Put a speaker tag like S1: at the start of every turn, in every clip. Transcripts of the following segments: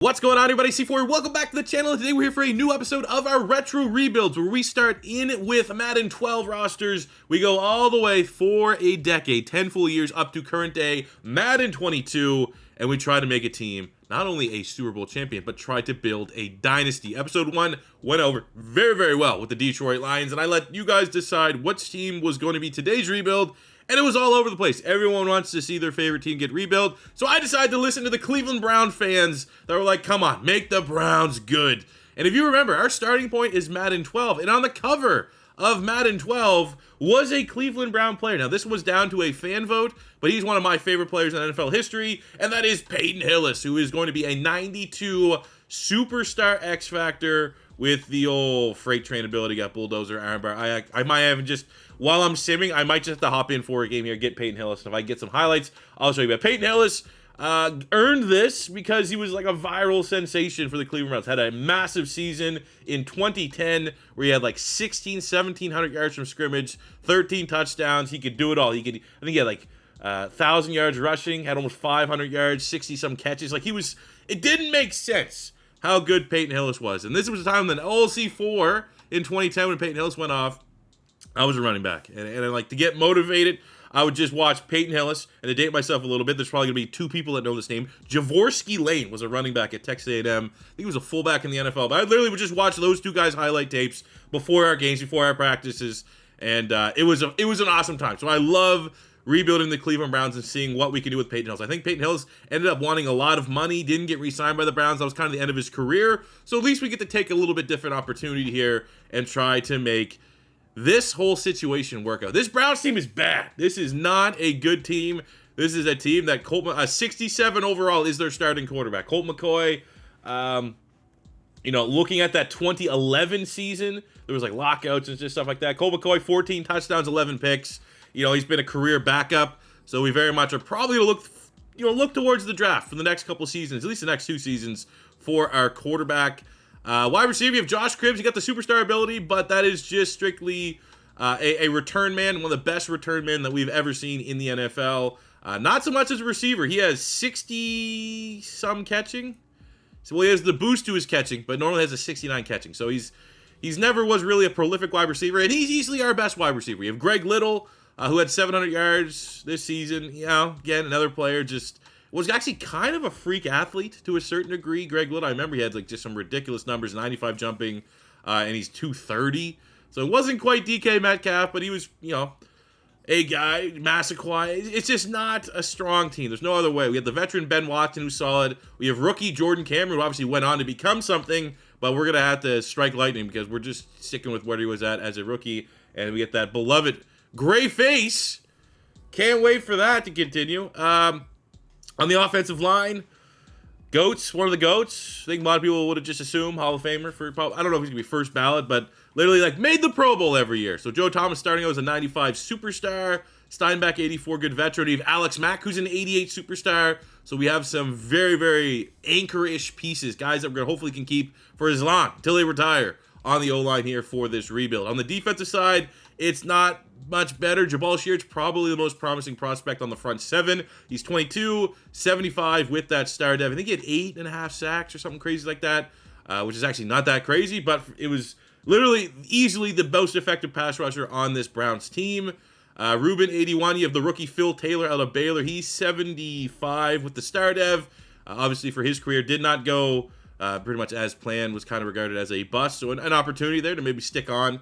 S1: What's going on, everybody? C4, welcome back to the channel. Today we're here for a new episode of our retro rebuilds where we start in with Madden 12 rosters. We go all the way for a decade, 10 full years up to current day Madden 22, and we try to make a team, not only a Super Bowl champion, but try to build a dynasty. Episode 1 went over very, very well with the Detroit Lions, and I let you guys decide which team was going to be today's rebuild. And it was all over the place. Everyone wants to see their favorite team get rebuilt. So I decided to listen to the Cleveland Brown fans that were like, come on, make the Browns good. And if you remember, our starting point is Madden 12. And on the cover of Madden 12 was a Cleveland Brown player. Now, this was down to a fan vote, but he's one of my favorite players in NFL history. And that is Peyton Hillis, who is going to be a 92 superstar X Factor with the old freight train ability, got bulldozer, armbar. I might have just, while I'm simming, I might just have to hop in for a game here, get Peyton Hillis. And if I get some highlights, I'll show you. But Peyton Hillis earned this because he was like a viral sensation for the Cleveland Browns. Had a massive season in 2010 where he had like 1,700 yards from scrimmage, 13 touchdowns. He could do it all. I think he had like 1,000 yards rushing, had almost 500 yards, 60-some catches. Like it didn't make sense how good Peyton Hillis was. And this was the time when OLC4 in 2010 when Peyton Hillis went off, I was a running back. And I like to get motivated, I would just watch Peyton Hillis. And to date myself a little bit, there's probably going to be two people that know this name. Javorsky Lane was a running back at Texas A&M. I think he was a fullback in the NFL. But I literally would just watch those two guys' highlight tapes before our games, before our practices. And it was an awesome time. So I love rebuilding the Cleveland Browns and seeing what we can do with Peyton Hillis. I think Peyton Hillis ended up wanting a lot of money, didn't get re-signed by the Browns. That was kind of the end of his career. So at least we get to take a little bit different opportunity here and try to make this whole situation work out. This Browns team is bad. This is not a good team. This is a team that 67 overall is their starting quarterback. Colt McCoy, looking at that 2011 season, there was like lockouts and just stuff like that. Colt McCoy, 14 touchdowns, 11 picks. He's been a career backup, so we very much are probably going to look towards the draft for the next couple seasons, at least the next 2 seasons, for our quarterback. Wide receiver, you have Josh Cribbs. He got the superstar ability, but that is just strictly a return man, one of the best return men that we've ever seen in the NFL. Not so much as a receiver. He has 60-some catching. So he has the boost to his catching, but normally has a 69 catching. So he's never was really a prolific wide receiver, and he's easily our best wide receiver. We have Greg Little, who had 700 yards this season. Again, another player just was actually kind of a freak athlete to a certain degree. Greg Little, I remember he had like just some ridiculous numbers, 95 jumping, and he's 230. So it wasn't quite DK Metcalf, but he was, a guy, Massaquoi. It's just not a strong team. There's no other way. We have the veteran Ben Watson, who's solid. We have rookie Jordan Cameron, who obviously went on to become something, but we're going to have to strike lightning because we're just sticking with where he was at as a rookie. And we get that beloved gray face. Can't wait for that to continue. On the offensive line, Goats, one of the Goats. I think a lot of people would have just assumed Hall of Famer for, I don't know if he's going to be first ballot, but literally made the Pro Bowl every year. So Joe Thomas starting out as a 95 superstar. Steinbeck, 84, good veteran. We have Alex Mack, who's an 88 superstar. So we have some very, very anchor-ish pieces, guys that we're going to hopefully can keep for as long until they retire on the O-line here for this rebuild. On the defensive side, it's not much better. Jabal Sheard's probably the most promising prospect on the front 7. He's 22, 75 with that star dev. I think he had 8.5 sacks or something crazy like that, which is actually not that crazy, but it was literally easily the most effective pass rusher on this Browns team. Ruben, 81. You have the rookie Phil Taylor out of Baylor. He's 75 with the star dev. Obviously for his career, did not go pretty much as planned, was kind of regarded as a bust. So an opportunity there to maybe stick on.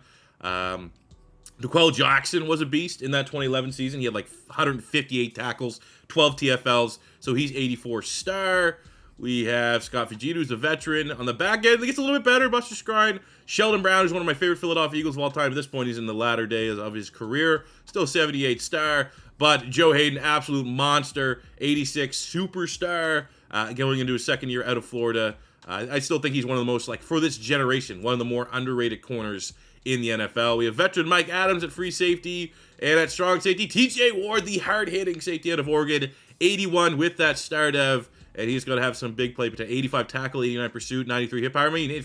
S1: DeQuell Jackson was a beast in that 2011 season. He had like 158 tackles, 12 TFLs, so he's 84 star. We have Scott Fujita, who's a veteran. On the back end, it gets a little bit better. Buster Skrine. Sheldon Brown is one of my favorite Philadelphia Eagles of all time. At this point, he's in the latter days of his career. Still 78 star. But Joe Haden, absolute monster. 86 superstar. Going into his second year out of Florida. I still think he's one of the most, for this generation, one of the more underrated corners in the NFL. We have veteran Mike Adams at free safety, and at strong safety, TJ Ward, the hard-hitting safety out of Oregon, 81 with that star dev, and he's going to have some big play potential. 85 tackle, 89 pursuit, 93 hip power. I mean, in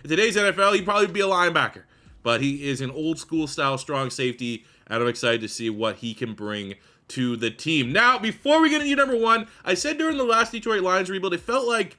S1: today's NFL, he'd probably be a linebacker, but he is an old-school style strong safety, and I'm excited to see what he can bring to the team. Now, before we get into number 1, I said during the last Detroit Lions rebuild, it felt like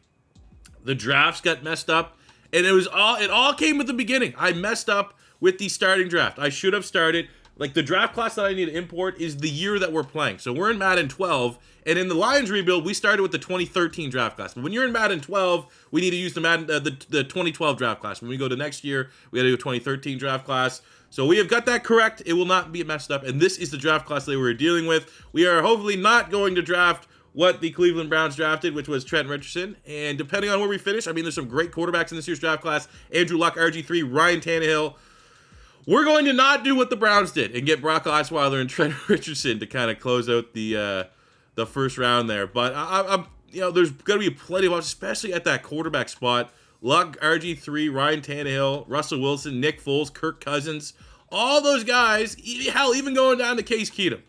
S1: The drafts got messed up, and it all came at the beginning. I messed up with the starting draft. I should have started, like, the draft class that I need to import is the year that we're playing. So we're in Madden 12, and in the Lions rebuild, we started with the 2013 draft class. But when you're in Madden 12, we need to use the 2012 draft class. When we go to next year, we got to do a 2013 draft class. So we have got that correct. It will not be messed up, and this is the draft class that we're dealing with. We are hopefully not going to draft what the Cleveland Browns drafted, which was Trent Richardson. And depending on where we finish, I mean, there's some great quarterbacks in this year's draft class. Andrew Luck, RG3, Ryan Tannehill. We're going to not do what the Browns did and get Brock Osweiler and Trent Richardson to kind of close out the first round there. But I'm there's going to be plenty of options, especially at that quarterback spot. Luck, RG3, Ryan Tannehill, Russell Wilson, Nick Foles, Kirk Cousins, all those guys, hell, even going down to Case Keenum,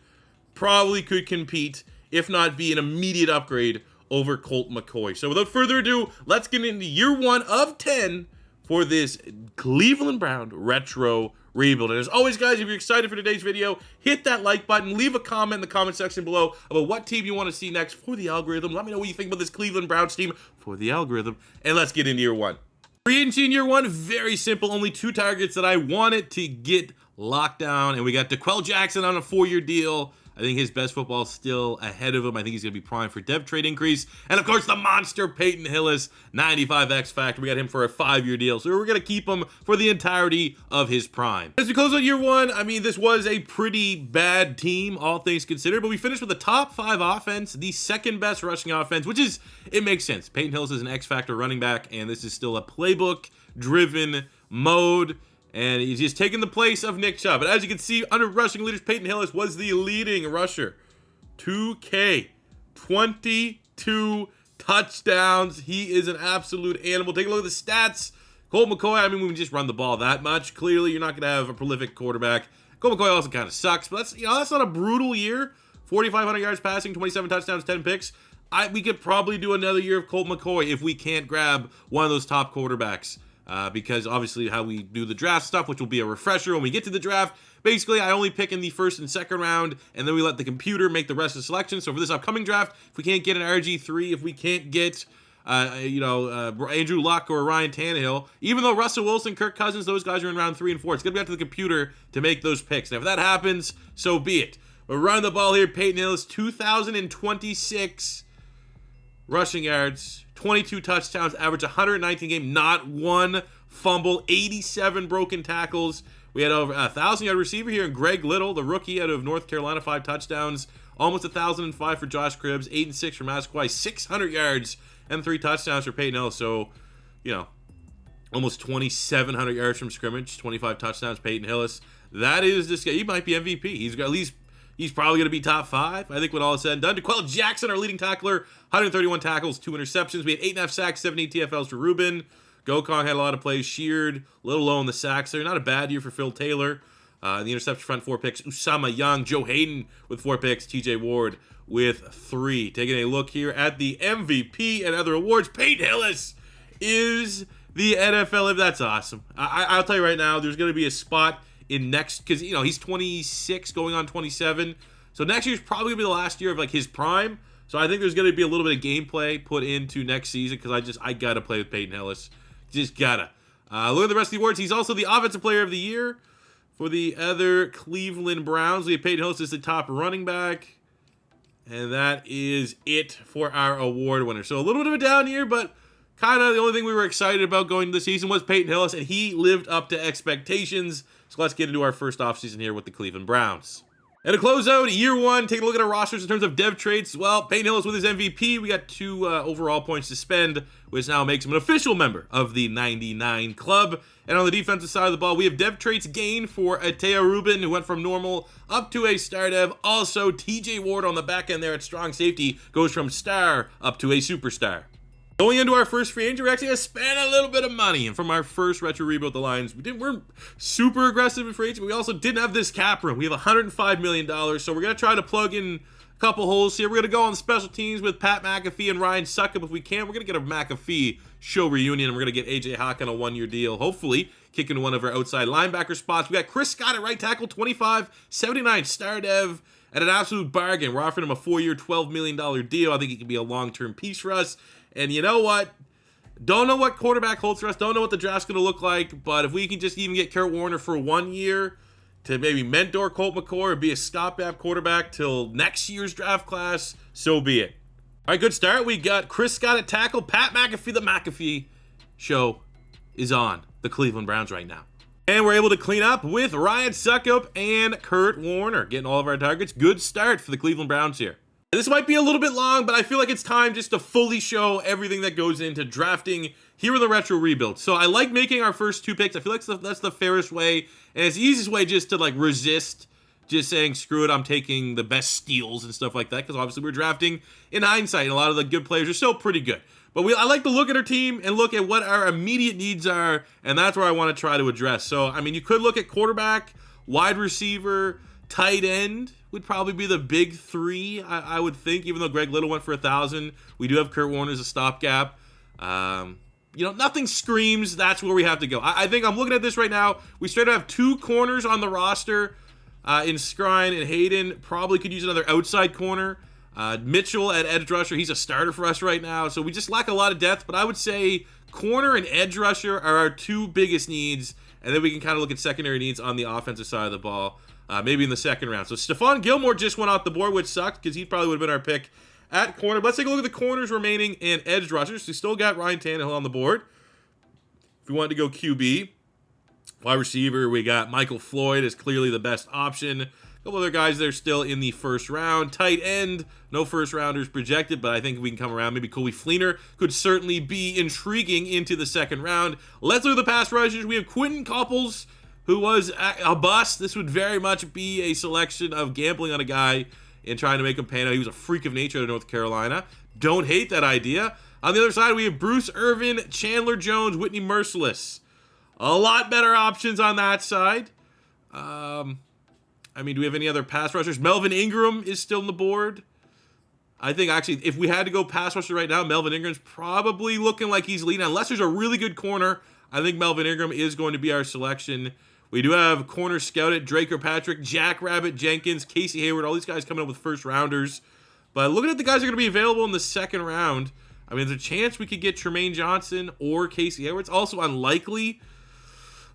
S1: probably could compete, if not be an immediate upgrade over Colt McCoy. So without further ado, let's get into year 1 of 10 for this Cleveland Brown retro rebuild. And as always, guys, if you're excited for today's video, hit that like button, leave a comment in the comment section below about what team you want to see next for the algorithm. Let me know what you think about this Cleveland Browns team for the algorithm, and let's get into year 1. Free agency in year 1, very simple. Only 2 targets that I wanted to get locked down, and we got DeQuell Jackson on a 4-year deal. I think his best football is still ahead of him. I think he's going to be primed for dev trade increase. And, of course, the monster Peyton Hillis, 95 X Factor. We got him for a 5-year deal. So we're going to keep him for the entirety of his prime. As we close out year 1, I mean, this was a pretty bad team, all things considered. But we finished with a top 5 offense, the 2nd best rushing offense, which is, it makes sense. Peyton Hillis is an X Factor running back, and this is still a playbook-driven mode. And he's just taking the place of Nick Chubb. But as you can see, under rushing leaders, Peyton Hillis was the leading rusher. 2K, 22 touchdowns. He is an absolute animal. Take a look at the stats. Colt McCoy, I mean, we just run the ball that much. Clearly, you're not going to have a prolific quarterback. Colt McCoy also kind of sucks, but that's not a brutal year. 4,500 yards passing, 27 touchdowns, 10 picks. We could probably do another year of Colt McCoy if we can't grab one of those top quarterbacks. Because obviously how we do the draft stuff, which will be a refresher when we get to the draft. Basically, I only pick in the 1st and 2nd round, and then we let the computer make the rest of the selection. So for this upcoming draft, if we can't get an RG3, if we can't get, Andrew Luck or Ryan Tannehill, even though Russell Wilson, Kirk Cousins, those guys are in round 3 and 4, it's going to be up to the computer to make those picks. And if that happens, so be it. We're running the ball here. Peyton Hillis, 2,026 rushing yards, 22 touchdowns, average 119 game, not one fumble, 87 broken tackles. We had over a 1,000-yard receiver here in Greg Little, the rookie out of North Carolina, 5 touchdowns, almost 1,005 for Josh Cribbs, 8 and 6 for Masquai, 600 yards and 3 touchdowns for Peyton Hillis. So, almost 2,700 yards from scrimmage, 25 touchdowns, Peyton Hillis. That is this guy. He might be MVP. He's probably going to be top 5, I think, when all is said and done. DeQuell Jackson, our leading tackler, 131 tackles, 2 interceptions. We had 8.5 sacks, 78 TFLs for Ruben. Gokong had a lot of plays. Sheared, a little low in the sacks there. Not a bad year for Phil Taylor. The interception front, 4 picks. Usama Young, Joe Haden with 4 picks. TJ Ward with 3. Taking a look here at the MVP and other awards. Peyton Hillis is the NFL. That's awesome. I'll tell you right now, there's going to be a spot in next, because he's 26 going on 27, so next year's probably gonna be the last year of his prime. So I think there's gonna be a little bit of gameplay put into next season, because I gotta play with Peyton Hillis, just gotta. Look at the rest of the awards. He's also the offensive player of the year for the other Cleveland Browns. We have Peyton Hillis as the top running back, and that is it for our award winner. So a little bit of a down year, but kind of the only thing we were excited about going into the season was Peyton Hillis, and he lived up to expectations. So let's get into our first offseason here with the Cleveland Browns. And to close out year 1, take a look at our rosters in terms of dev traits. Well, Peyton Hillis with his MVP. We got 2 overall points to spend, which now makes him an official member of the 99 Club. And on the defensive side of the ball, we have dev traits gain for Atea Rubin, who went from normal up to a star dev. Also, TJ Ward on the back end there at strong safety goes from star up to a superstar. Going into our first free agent, we're actually going to spend a little bit of money. And from our first retro rebuild the Lions, we weren't super aggressive in free agent, but we also didn't have this cap room. We have $105 million, so we're going to try to plug in a couple holes here. We're going to go on special teams with Pat McAfee and Ryan Suckup if we can. We're going to get a McAfee show reunion, and we're going to get A.J. Hawk on a 1-year deal, hopefully kicking one of our outside linebacker spots. We got Chris Scott at right tackle, 25.79 star dev at an absolute bargain. We're offering him a 4-year, $12 million deal. I think he can be a long-term piece for us. And you know what? Don't know what quarterback holds for us. Don't know what the draft's going to look like. But if we can just even get Kurt Warner for 1 year to maybe mentor Colt McCoy or be a stopgap quarterback till next year's draft class, so be it. All right, good start. We got Chris Scott at tackle. Pat McAfee, the McAfee show is on the Cleveland Browns right now. And we're able to clean up with Ryan Suckup and Kurt Warner, getting all of our targets. Good start for the Cleveland Browns here. This might be a little bit long, but I feel like it's time just to fully show everything that goes into drafting here in the Retro Rebuild. So I like making our first 2 picks. I feel like that's the fairest way, and it's the easiest way just to like resist just saying, screw it, I'm taking the best steals and stuff like that, because obviously we're drafting in hindsight, and a lot of the good players are still pretty good. But I like to look at our team and look at what our immediate needs are, and that's where I want to try to address. So, I mean, you could look at quarterback, wide receiver, tight end would probably be the big 3, I would think, even though Greg Little went for 1,000. We do have Kurt Warner as a stopgap. Nothing screams that's where we have to go. I think I'm looking at this right now. We straight up have 2 corners on the roster in Skrine and Haden. Probably could use another outside corner. Mitchell at edge rusher, he's a starter for us right now, so we just lack a lot of depth, but I would say corner and edge rusher are our 2 biggest needs, and then we can kind of look at secondary needs on the offensive side of the ball, maybe in the second round. So Stephon Gilmore just went off the board, which sucked, because he probably would have been our pick at corner. But let's take a look at the corners remaining and edge rushers. We still got Ryan Tannehill on the board. If we wanted to go QB, wide receiver, we got Michael Floyd is clearly the best option. A couple other guys there still in the first round. Tight end, no first rounders projected, but I think we can come around. Maybe Colby Fleener could certainly be intriguing into the second round. Let's look at the pass rushers. We have Quentin Copples, who was a bust. This would very much be a selection of gambling on a guy and trying to make him pan out. He was a freak of nature out of North Carolina. Don't hate that idea. On the other side, we have Bruce Irvin, Chandler Jones, Whitney Merciless. A lot better options on that side. Do we have any other pass rushers? Melvin Ingram is still on the board. I think, actually, if we had to go pass rusher right now, Melvin Ingram's probably looking like he's leading. Unless there's a really good corner, I think Melvin Ingram is going to be our selection. We do have corner scouted, Drake or Patrick, Jack Rabbit, Jenkins, Casey Hayward, all these guys coming up with first rounders. But looking at the guys that are going to be available in the second round, there's a chance we could get Tremaine Johnson or Casey Hayward. It's also unlikely.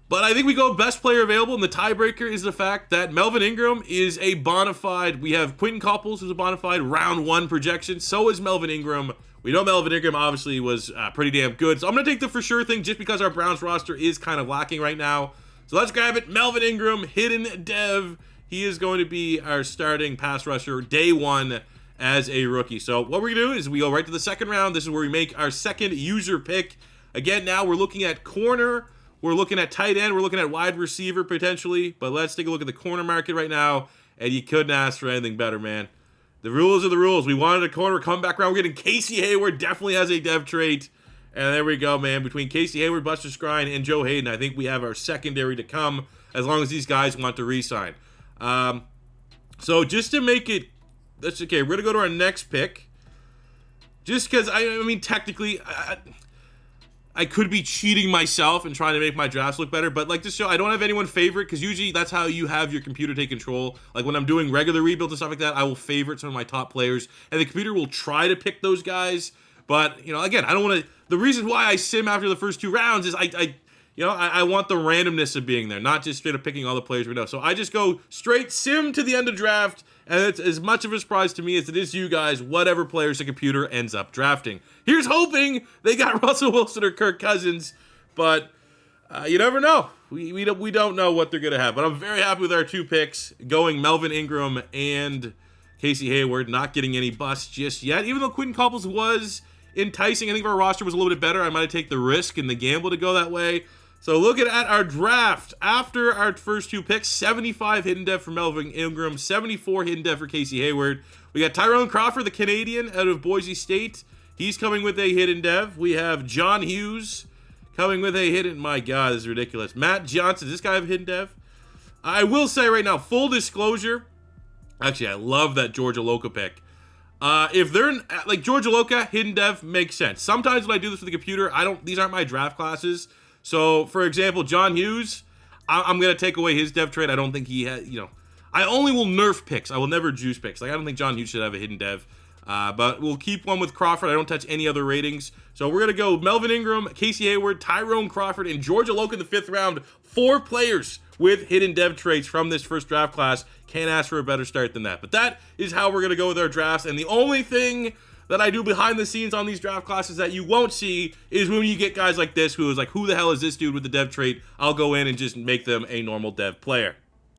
S1: But I think we go best player available, and the tiebreaker is the fact that Melvin Ingram is a bona fide. We have Quentin Copples, who's a bona fide round 1 projection. So is Melvin Ingram. We know Melvin Ingram obviously was pretty damn good. So I'm going to take the for sure thing just because our Browns roster is kind of lacking right now. So let's grab it. Melvin Ingram, hidden dev. He is going to be our starting pass rusher day 1 as a rookie. So what we're going to do is we go right to the second round. This is where we make our second user pick. Again, now we're looking at corner. We're looking at tight end. We're looking at wide receiver potentially. But let's take a look at the corner market right now. And you couldn't ask for anything better, man. The rules are the rules. We wanted a corner, come back around. We're getting Casey Hayward. Definitely has a dev trait. And there we go, man. Between Casey Hayward, Buster Skrine, and Joe Haden, I think we have our secondary to come as long as these guys want to re-sign. So just to make it, that's okay. We're going to go to our next pick. Just because, technically, I could be cheating myself and trying to make my drafts look better, but like this show, I don't have anyone favorite, because usually that's how you have your computer take control. Like when I'm doing regular rebuilds and stuff like that, I will favorite some of my top players, and the computer will try to pick those guys. But, again, I don't want to, the reason why I sim after the first 2 rounds is I want the randomness of being there, not just straight up picking all the players we know. So I just go straight sim to the end of draft, and it's as much of a surprise to me as it is to you guys, whatever players the computer ends up drafting. Here's hoping they got Russell Wilson or Kirk Cousins, but you never know. We don't know what they're going to have. But I'm very happy with our 2 picks, going Melvin Ingram and Casey Hayward, not getting any busts just yet. Even though Quentin Copples was enticing, I think if our roster was a little bit better, I might have taken the risk and the gamble to go that way. So looking at our draft, after our first 2 picks, 75 hidden dev for Melvin Ingram, 74 hidden dev for Casey Hayward. We got Tyrone Crawford, the Canadian, out of Boise State. He's coming with a hidden dev. We have John Hughes coming with a hidden, my God, this is ridiculous. Matt Johnson, does this guy have a hidden dev? I will say right now, full disclosure, actually, I love that Georgia Loca pick. If they're like Georgia Loca, hidden dev makes sense. Sometimes when I do this with the computer, these aren't my draft classes. So, for example, John Hughes, I'm going to take away his dev trait. I don't think he has, I only will nerf picks. I will never juice picks. Like, I don't think John Hughes should have a hidden dev. But we'll keep one with Crawford. I don't touch any other ratings. So we're going to go Melvin Ingram, Casey Hayward, Tyrone Crawford, and George Aloka in the 5th round. 4 players with hidden dev traits from this first draft class. Can't ask for a better start than that. But that is how we're going to go with our drafts. And the only thing that I do behind the scenes on these draft classes that you won't see is when you get guys like this who is like, who the hell is this dude with the dev trait? I'll go in and just make them a normal dev player.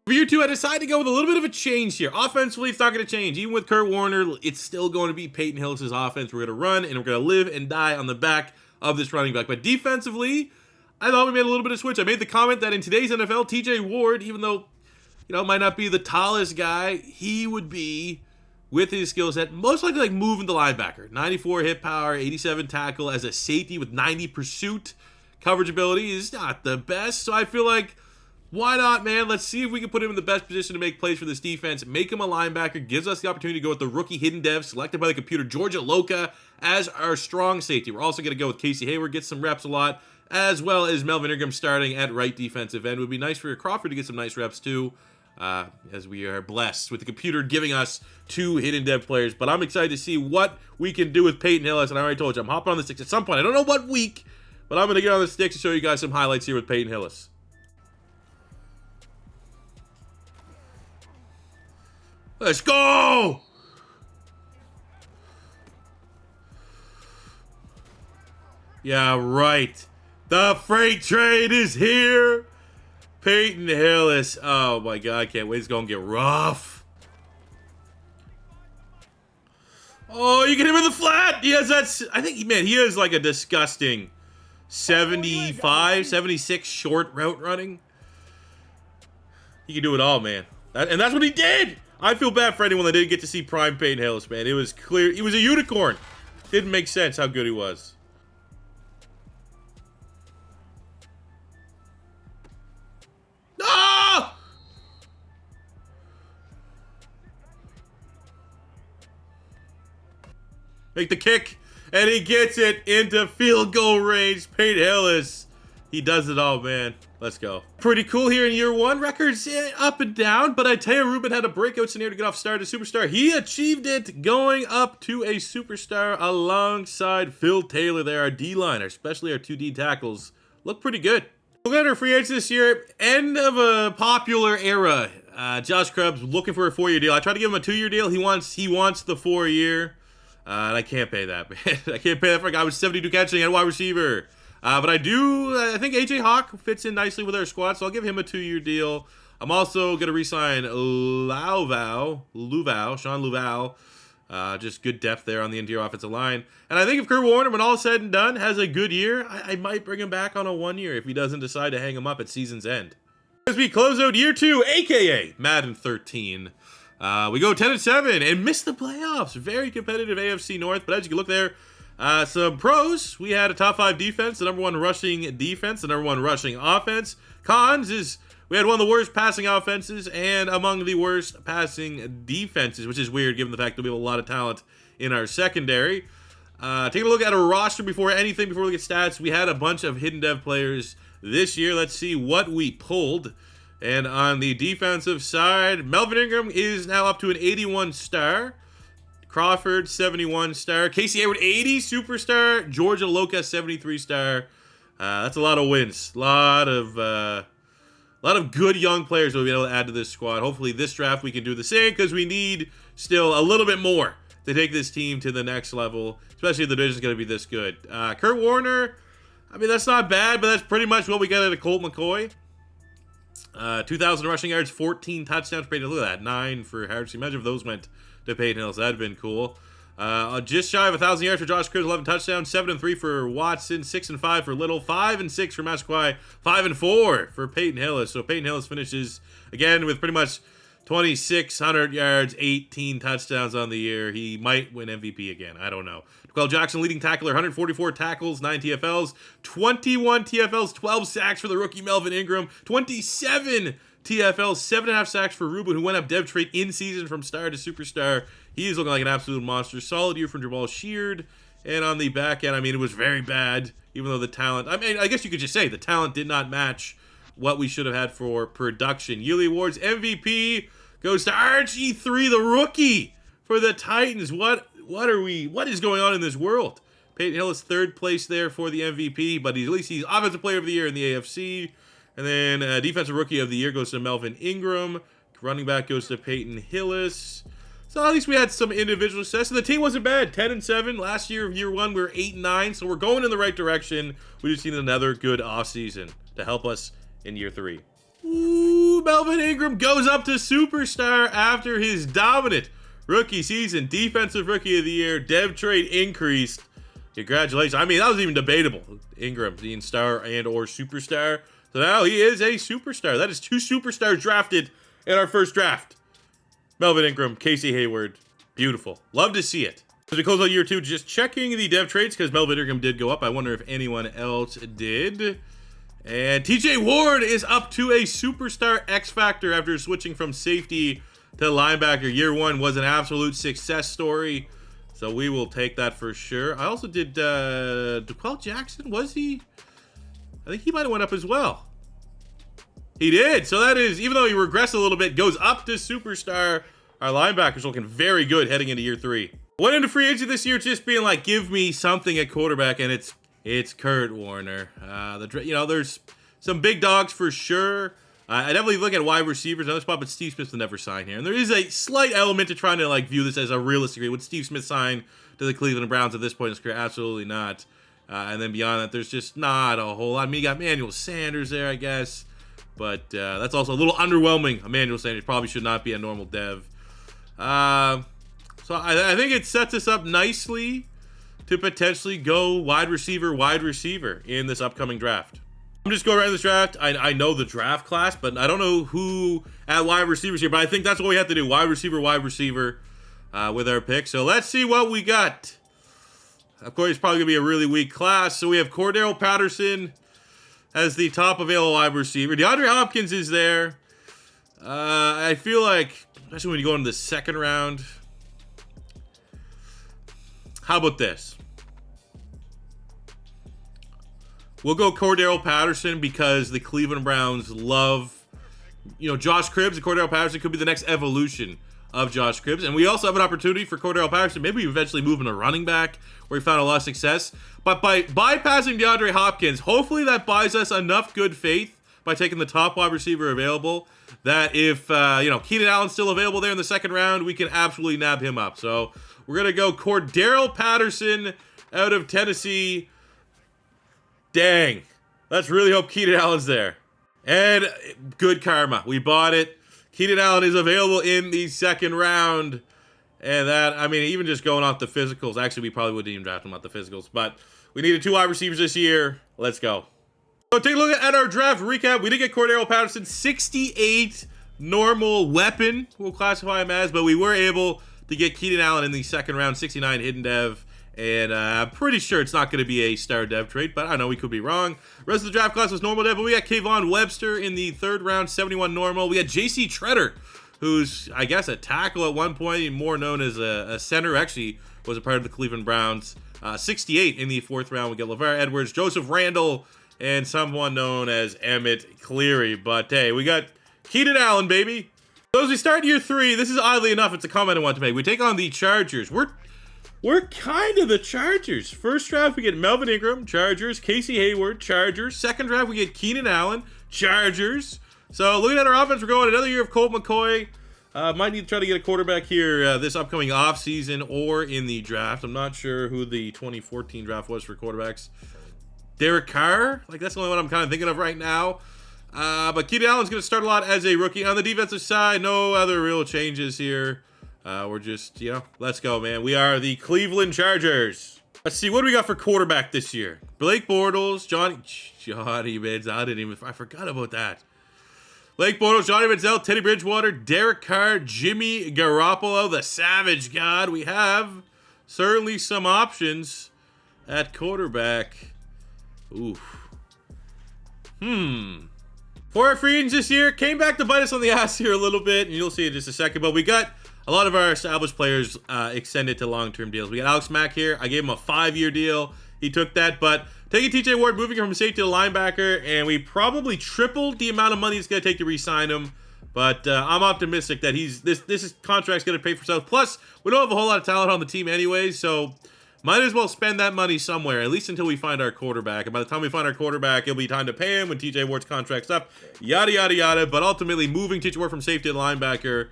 S1: For year 2, I decided to go with a little bit of a change here. Offensively, it's not going to change. Even with Kurt Warner, it's still going to be Peyton Hillis' offense. We're going to run, and we're going to live and die on the back of this running back. But defensively, I thought we made a little bit of switch. I made the comment that in today's NFL, TJ Ward, even though, might not be the tallest guy, he would be, with his skill set, most likely like moving the linebacker. 94 hit power, 87 tackle as a safety with 90 pursuit. Coverage ability is not the best, so I feel like, why not, man? Let's see if we can put him in the best position to make plays for this defense. Make him a linebacker. Gives us the opportunity to go with the rookie hidden dev selected by the computer, George Aloka, as our strong safety. We're also going to go with Casey Hayward, get some reps a lot, as well as Melvin Ingram starting at right defensive end. It would be nice for Crawford to get some nice reps too, as we are blessed with the computer giving us 2 hidden dev players. But I'm excited to see what we can do with Peyton Hillis. And I already told you, I'm hopping on the sticks at some point. I don't know what week, but I'm going to get on the sticks to show you guys some highlights here with Peyton Hillis. Let's go! Yeah, right. The freight train is here. Peyton Hillis. Oh my God, I can't wait. It's going to get rough. Oh, you get him in the flat. Yes, I think, man, he has like a disgusting 75, 76 short route running. He can do it all, man. And that's what he did. I feel bad for anyone that didn't get to see prime Peyton Hillis, man. It was clear. He was a unicorn. Didn't make sense how good he was. Ah! Make the kick, and he gets it into field goal range. Peyton Hillis. He does it all, man. Let's go. Pretty cool here in year 1. Records up and down, but I tell you, Ruben had a breakout scenario to get off star to superstar. He achieved it, going up to a superstar alongside Phil Taylor there. Our D-liner, especially our 2 D tackles, look pretty good. Look at our free agents this year. End of a popular era. Josh Krebs looking for a 4-year deal. I tried to give him a 2-year deal. He wants the 4-year. And I can't pay that, man. I can't pay that for a guy with 72 catching and wide receiver. But I think AJ Hawk fits in nicely with our squad, so I'll give him a 2-year deal. I'm also going to re-sign Sean Luval. Just good depth there on the interior offensive line. And I think if Kurt Warner, when all is said and done, has a good year, I might bring him back on a 1-year if he doesn't decide to hang him up at season's end. As we close out year 2, a.k.a. Madden 13, we go 10-7 and miss the playoffs. Very competitive AFC North, but as you can look there, some pros. We had a top 5 defense, the number 1 rushing defense, the number 1 rushing offense. Cons is we had one of the worst passing offenses and among the worst passing defenses, which is weird given the fact that we have a lot of talent in our secondary. Taking a look at our roster before we look at stats, we had a bunch of hidden dev players this year. Let's see what we pulled. And on the defensive side, Melvin Ingram is now up to an 81 star. Crawford, 71 star. Casey Hayward, 80 superstar. George Aloka, 73 star. That's a lot of wins. A lot of good young players we'll be able to add to this squad. Hopefully this draft we can do the same because we need still a little bit more to take this team to the next level, especially if the division's going to be this good. Kurt Warner, I mean, that's not bad, but that's pretty much what we got out of Colt McCoy. 2,000 rushing yards, 14 touchdowns. Look at that, 9 for Harris. Imagine if those went to Peyton Hillis. That'd been cool. Just shy of 1,000 yards for Josh Cribbs, 11 touchdowns, 7-3 for Watson, 6-5 for Little, 5-6 for Masquai, 5-4 for Peyton Hillis. So Peyton Hillis finishes again with pretty much 2,600 yards, 18 touchdowns on the year. He might win MVP again. I don't know. Quell Jackson, leading tackler, 144 tackles, 9 TFLs, 21 TFLs, 12 sacks for the rookie Melvin Ingram, 27 TFLs, 7.5 sacks for Ruben, who went up dev trait in season from star to superstar. He's looking like an absolute monster. Solid year from Jamal Sheard. And on the back end, I mean, it was very bad, even though the talent, I mean, I guess you could just say the talent did not match what we should have had for production. Yearly awards, MVP goes to RG3, the rookie for the Titans. What what is going on in this world? Peyton Hillis, third place there for the MVP, but at least he's Offensive Player of the Year in the AFC. And then Defensive Rookie of the Year goes to Melvin Ingram. Running back goes to Peyton Hillis. So at least we had some individual success. And the team wasn't bad. 10-7. Last year, year one, we were 8-9. So we're going in the right direction. We just need another good offseason to help us in year 3. Ooh, Melvin Ingram goes up to superstar after his dominant rookie season. Defensive Rookie of the Year. Dev trade increased. Congratulations. I mean, that was even debatable. Ingram being star and or superstar. So now he is a superstar. That is 2 superstars drafted in our first draft. Melvin Ingram, Casey Hayward. Beautiful. Love to see it. As we close out year 2, just checking the dev trades because Melvin Ingram did go up. I wonder if anyone else did. And TJ Ward is up to a superstar X Factor after switching from safety to linebacker. Year 1 was an absolute success story. So we will take that for sure. I also did DeQuell Jackson. Was he? I think he might have went up as well. He did. So that is, even though he regressed a little bit, goes up to superstar. Our linebacker's looking very good heading into year 3. Went into free agency this year just being like, give me something at quarterback, and it's Kurt Warner. There's some big dogs for sure. I definitely look at wide receivers, another spot, but Steve Smith will never sign here. And there is a slight element to trying to like view this as a realistic grade. Would Steve Smith sign to the Cleveland Browns at this point in his career? Absolutely not. And then beyond that, there's just not a whole lot. I mean, you got Emmanuel Sanders there, I guess. But that's also a little underwhelming. Emmanuel Sanders probably should not be a normal dev. So I think it sets us up nicely to potentially go wide receiver in this upcoming draft. I'm just going around this draft. I know the draft class, but I don't know who at wide receivers here. But I think that's what we have to do. Wide receiver with our pick. So let's see what we got. Of course, it's probably going to be a really weak class. So we have Cordero Patterson as the top available wide receiver. DeAndre Hopkins is there. I feel like, especially when you go into the second round. How about this? We'll go Cordero Patterson because the Cleveland Browns love, Josh Cribbs. And Cordero Patterson could be the next evolution of Josh Cribbs. And we also have an opportunity for Cordero Patterson. Maybe we eventually move him to running back where he found a lot of success. But by bypassing DeAndre Hopkins, hopefully that buys us enough good faith by taking the top wide receiver available that if, Keenan Allen's still available there in the second round, we can absolutely nab him up. So we're going to go Cordero Patterson out of Tennessee. Dang. Let's really hope Keenan Allen's there. And good karma. We bought it. Keenan Allen is available in the second round. And that, I mean, even just going off the physicals. Actually, we probably wouldn't even draft him off the physicals. But we needed 2 wide receivers this year. Let's go. So take a look at our draft recap. We did get Cordero Patterson, 68 normal weapon. We'll classify him as. But we were able to get Keenan Allen in the second round, 69 hidden dev. And I'm pretty sure it's not going to be a star dev trade, but I know we could be wrong. Rest of the draft class was normal dev, but we got Kayvon Webster in the third round, 71 normal. We had J.C. Treader, who's, I guess, a tackle at one point, more known as a center. Actually, was a part of the Cleveland Browns. 68 in the fourth round. We get LeVar Edwards, Joseph Randall, and someone known as Emmett Cleary. But hey, we got Keenan Allen, baby. So as we start year 3, this is oddly enough, it's a comment I want to make. We take on the Chargers. We're kind of the Chargers. First draft, we get Melvin Ingram, Chargers. Casey Hayward, Chargers. Second draft, we get Keenan Allen, Chargers. So looking at our offense, we're going another year of Colt McCoy. Might need to try to get a quarterback here this upcoming offseason or in the draft. I'm not sure who the 2014 draft was for quarterbacks. Derek Carr? Like, that's the only one I'm kind of thinking of right now. But Keenan Allen's going to start a lot as a rookie. On the defensive side, no other real changes here. We're just, let's go, man. We are the Cleveland Chargers. Let's see, what do we got for quarterback this year? Blake Bortles, Johnny Manziel. I forgot about that. Blake Bortles, Johnny Manziel, Teddy Bridgewater, Derek Carr, Jimmy Garoppolo, the Savage God. We have certainly some options at quarterback. Oof. For our free agents this year, came back to bite us on the ass here a little bit, and you'll see in just a second, but we got a lot of our established players extended to long-term deals. We got Alex Mack here. I gave him a 5-year deal. He took that, but taking TJ Ward, moving from safety to linebacker, and we probably tripled the amount of money it's going to take to re-sign him. But I'm optimistic that this contract's going to pay for itself. Plus, we don't have a whole lot of talent on the team anyway, so might as well spend that money somewhere, at least until we find our quarterback. And by the time we find our quarterback, it'll be time to pay him when TJ Ward's contract's up, yada, yada, yada. But ultimately, moving TJ Ward from safety to linebacker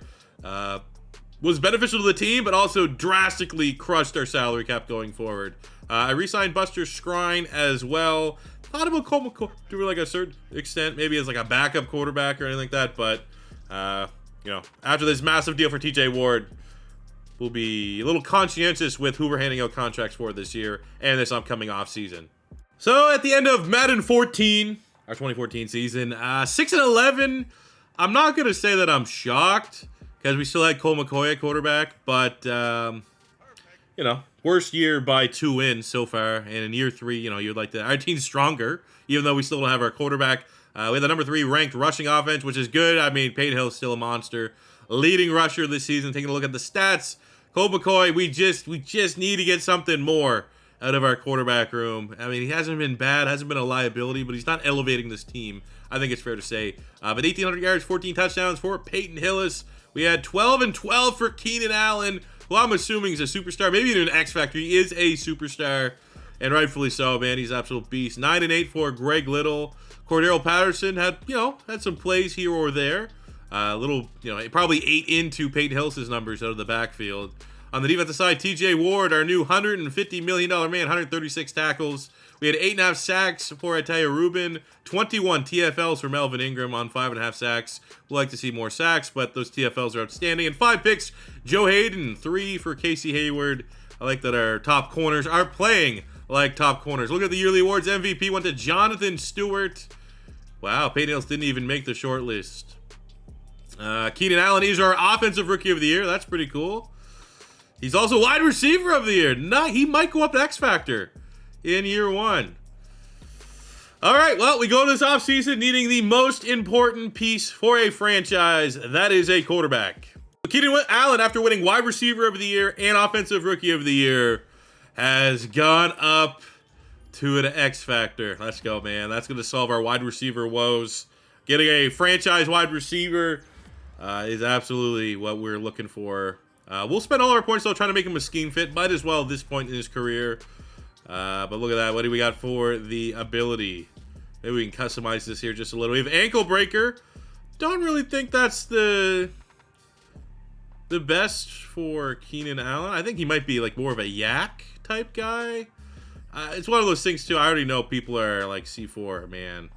S1: was beneficial to the team, but also drastically crushed our salary cap going forward. I re-signed Buster Skrine as well. Thought about Colt McCoy to like a certain extent, maybe as like a backup quarterback or anything like that. But, you know, after this massive deal for TJ Ward, we'll be a little conscientious with who we're handing out contracts for this year and this upcoming offseason. So at the end of Madden 14, our 2014 season, 6-11, I'm not going to say that I'm shocked because we still had Colt McCoy at quarterback, but, you know, worst year by 2 wins so far. And in year 3, you know, you'd like to, our team's stronger, even though we still don't have our quarterback. We have the number 3 ranked rushing offense, which is good. I mean, Peyton Hillis is still a monster. Leading rusher this season. Taking a look at the stats, Colt McCoy, we just need to get something more out of our quarterback room. I mean, he hasn't been bad, hasn't been a liability, but he's not elevating this team. I think it's fair to say. But 1,800 yards, 14 touchdowns for Peyton Hillis. We had 12 and 12 for Keenan Allen, who I'm assuming is a superstar, maybe even an X Factor. He is a superstar, and rightfully so, man. He's an absolute beast. 9 and 8 for Greg Little. Cordero Patterson had some plays here or there. Little, you know, probably ate into Peyton Hillis' numbers out of the backfield. On the defensive side, TJ Ward, our new $150 million man, 136 tackles. We had 8.5 sacks for Ataya Rubin, 21 TFLs for Melvin Ingram on 5.5 sacks. We'd like to see more sacks, but those TFLs are outstanding. And 5 picks, Joe Haden, 3 for Casey Hayward. I like that our top corners are playing like top corners. Look at the yearly awards. MVP went to Jonathan Stewart. Wow, Peyton Hillis didn't even make the short list. Keenan Allen is our offensive rookie of the year. That's pretty cool. He's also wide receiver of the year. He might go up to X Factor in year 1. All right, well, we go to this offseason needing the most important piece for a franchise. That is a quarterback. Keenan Allen, after winning wide receiver of the year and offensive rookie of the year, has gone up to an X Factor. Let's go, man. That's going to solve our wide receiver woes. Getting a franchise wide receiver is absolutely what we're looking for. We'll spend all our points, though, trying to make him a scheme fit. Might as well at this point in his career. But look at that. What do we got for the ability? Maybe we can customize this here just a little. We have ankle breaker. Don't really think that's the best for Keenan Allen. I think he might be like more of a yak type guy. It's one of those things, too. I already know people are like, C4, man.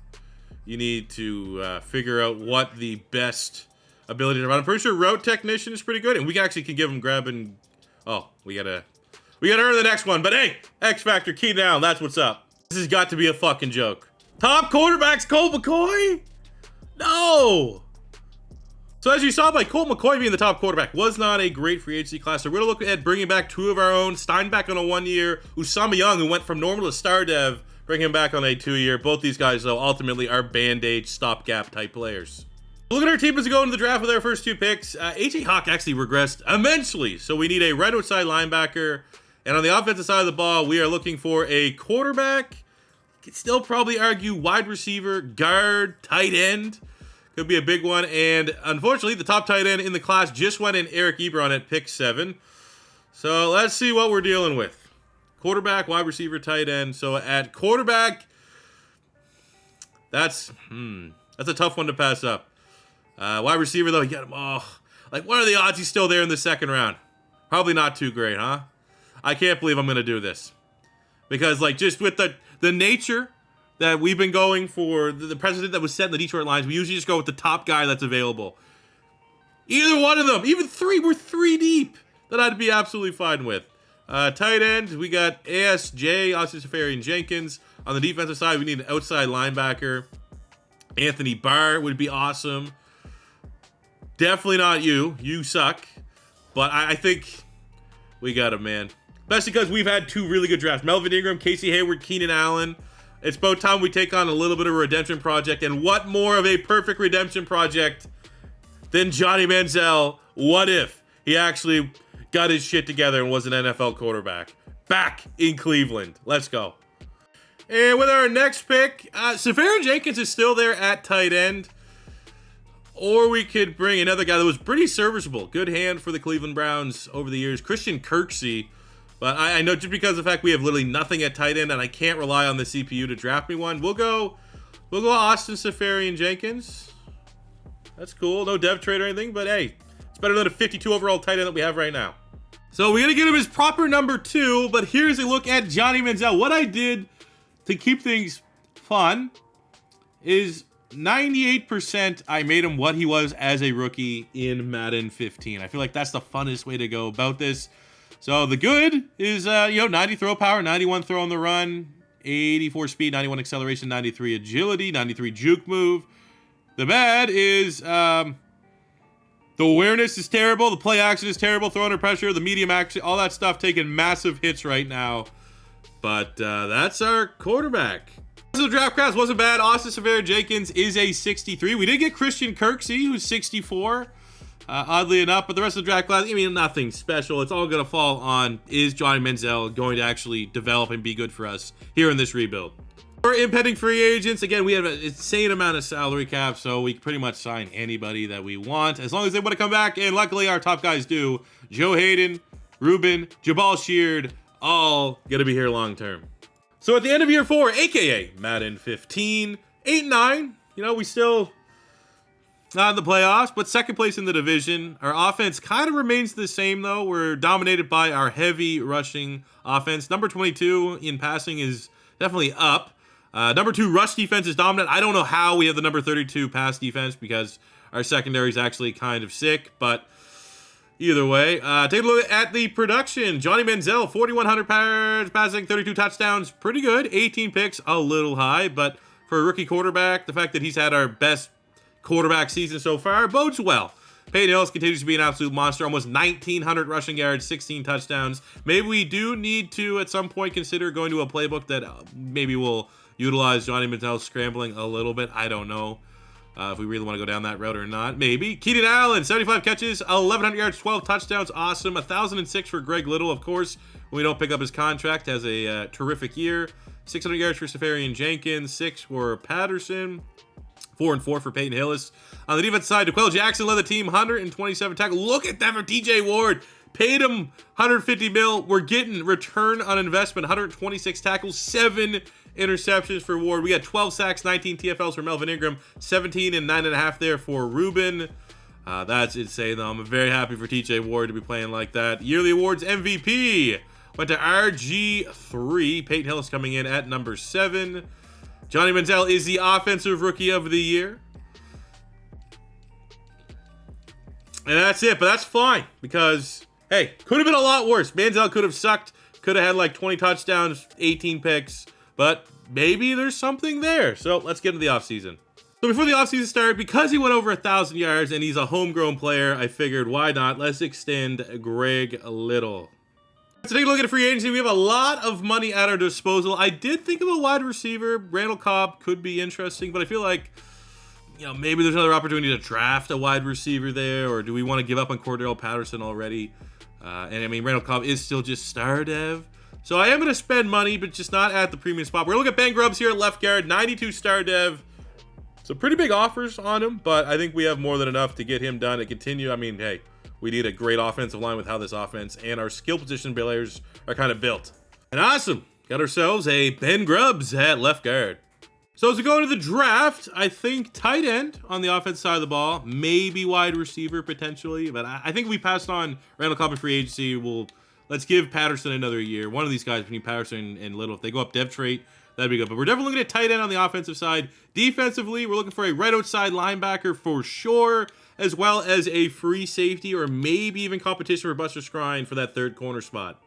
S1: You need to figure out what the best ability to run. I'm pretty sure route technician is pretty good, and we actually can give him grab and... Oh, we gotta earn the next one. But hey, X Factor, Keenan Allen, that's what's up. This has got to be a fucking joke. Top quarterbacks, Colt McCoy? No! So as you saw by Colt McCoy being the top quarterback, was not a great free agency class. So we're going to look at bringing back 2 of our own. Steinbeck on a 1-year. Usama Young, who went from normal to star dev, bring him back on a 2-year. Both these guys, though, ultimately are band-aid, stopgap type players. Look at our team as we go into the draft with our first 2 picks. AJ Hawk actually regressed immensely. So we need a right outside linebacker. And on the offensive side of the ball, we are looking for a quarterback. Could still probably argue wide receiver, guard, tight end. Could be a big one. And unfortunately, the top tight end in the class just went in Eric Ebron at pick 7. So let's see what we're dealing with. Quarterback, wide receiver, tight end. So at quarterback, that's a tough one to pass up. Wide receiver, though, you got him. Oh, like, what are the odds he's still there in the 2nd round? Probably not too great, huh? I can't believe I'm going to do this. Because, like, just with the nature that we've been going for, the precedent that was set in the Detroit Lions, we usually just go with the top guy that's available. Either one of them, even 3, we're 3 deep, that I'd be absolutely fine with. Tight end, we got ASJ, Austin Safarian Jenkins. On the defensive side, we need an outside linebacker. Anthony Barr would be awesome. Definitely not you. You suck. But I think we got him, man. Especially because we've had 2 really good drafts. Melvin Ingram, Casey Hayward, Keenan Allen. It's about time we take on a little bit of a redemption project. And what more of a perfect redemption project than Johnny Manziel? What if he actually got his shit together and was an NFL quarterback? Back in Cleveland. Let's go. And with our next pick, Safarian Jenkins is still there at tight end. Or we could bring another guy that was pretty serviceable. Good hand for the Cleveland Browns over the years. Christian Kirksey. But I know just because of the fact we have literally nothing at tight end and I can't rely on the CPU to draft me one. We'll go Austin Seferian-Jenkins. That's cool. No dev trade or anything, but hey, it's better than a 52 overall tight end that we have right now. So we got to get him his proper number 2, but here's a look at Johnny Manziel. What I did to keep things fun is 98% I made him what he was as a rookie in Madden 15. I feel like that's the funnest way to go about this. So the good is, 90 throw power, 91 throw on the run, 84 speed, 91 acceleration, 93 agility, 93 juke move. The bad is the awareness is terrible, the play action is terrible, throw under pressure, the medium action, all that stuff taking massive hits right now. But that's our quarterback. The draft class wasn't bad. Austin Seferian-Jenkins is a 63. We did get Christian Kirksey, who's 64, oddly enough. But the rest of the draft class, I mean, nothing special. It's all going to fall on, is Johnny Manziel going to actually develop and be good for us here in this rebuild? For impending free agents, again, we have an insane amount of salary cap, so we can pretty much sign anybody that we want, as long as they want to come back. And luckily, our top guys do. Joe Haden, Ruben, Jabal Sheard, all going to be here long term. So at the end of year 4, aka Madden 15, 8-9, we still not in the playoffs, but second place in the division. Our offense kind of remains the same though. We're dominated by our heavy rushing offense. Number 22 in passing is definitely up. Number 2 rush defense is dominant. I don't know how we have the number 32 pass defense because our secondary is actually kind of sick, but either way, take a look at the production. Johnny Manziel, 4,100 passing, 32 touchdowns. Pretty good. 18 picks, a little high. But for a rookie quarterback, the fact that he's had our best quarterback season so far bodes well. Peyton Hillis continues to be an absolute monster. Almost 1,900 rushing yards, 16 touchdowns. Maybe we do need to, at some point, consider going to a playbook that maybe will utilize Johnny Manziel scrambling a little bit. I don't know. If we really want to go down that route or not, maybe. Keenan Allen, 75 catches, 1,100 yards, 12 touchdowns, awesome. 1,006 for Greg Little, of course. When we don't pick up his contract, has a terrific year. 600 yards for Seferian-Jenkins, 6 for Patterson, 4 and 4 for Peyton Hillis. On the defense side, DeQuell Jackson led the team, 127 tackles. Look at that for TJ Ward. Paid him 150 mil. We're getting return on investment, 126 tackles, 7 interceptions for Ward. We got 12 sacks, 19 TFLs for Melvin Ingram, 17 and 9.5 there for Ruben. That's insane, though. I'm very happy for TJ Ward to be playing like that. Yearly awards MVP went to RG3. Peyton Hillis coming in at number 7. Johnny Manziel is the offensive rookie of the year. And that's it, but that's fine because, hey, could have been a lot worse. Manziel could have sucked, could have had like 20 touchdowns, 18 picks. But maybe there's something there. So let's get into the offseason. So before the offseason started, because he went over 1,000 yards and he's a homegrown player, I figured, why not? Let's extend Greg Little. So take a look at a free agency. We have a lot of money at our disposal. I did think of a wide receiver. Randall Cobb could be interesting, but I feel like, maybe there's another opportunity to draft a wide receiver there, or do we want to give up on Cordell Patterson already? Randall Cobb is still just star dev. So I am going to spend money, but just not at the premium spot. We're going to look at Ben Grubbs here at left guard, 92 star dev. So pretty big offers on him, but I think we have more than enough to get him done and continue. Hey, we need a great offensive line with how this offense and our skill position players are kind of built. And awesome. Got ourselves a Ben Grubbs at left guard. So as we go into the draft, I think tight end on the offensive side of the ball, maybe wide receiver potentially, but I think we passed on Randall Cobb in free agency. Let's give Patterson another year. One of these guys between Patterson and Little, if they go up dev trait, that'd be good. But we're definitely looking at tight end on the offensive side. Defensively, we're looking for a right outside linebacker for sure, as well as a free safety or maybe even competition for Buster Skrine for that third corner spot.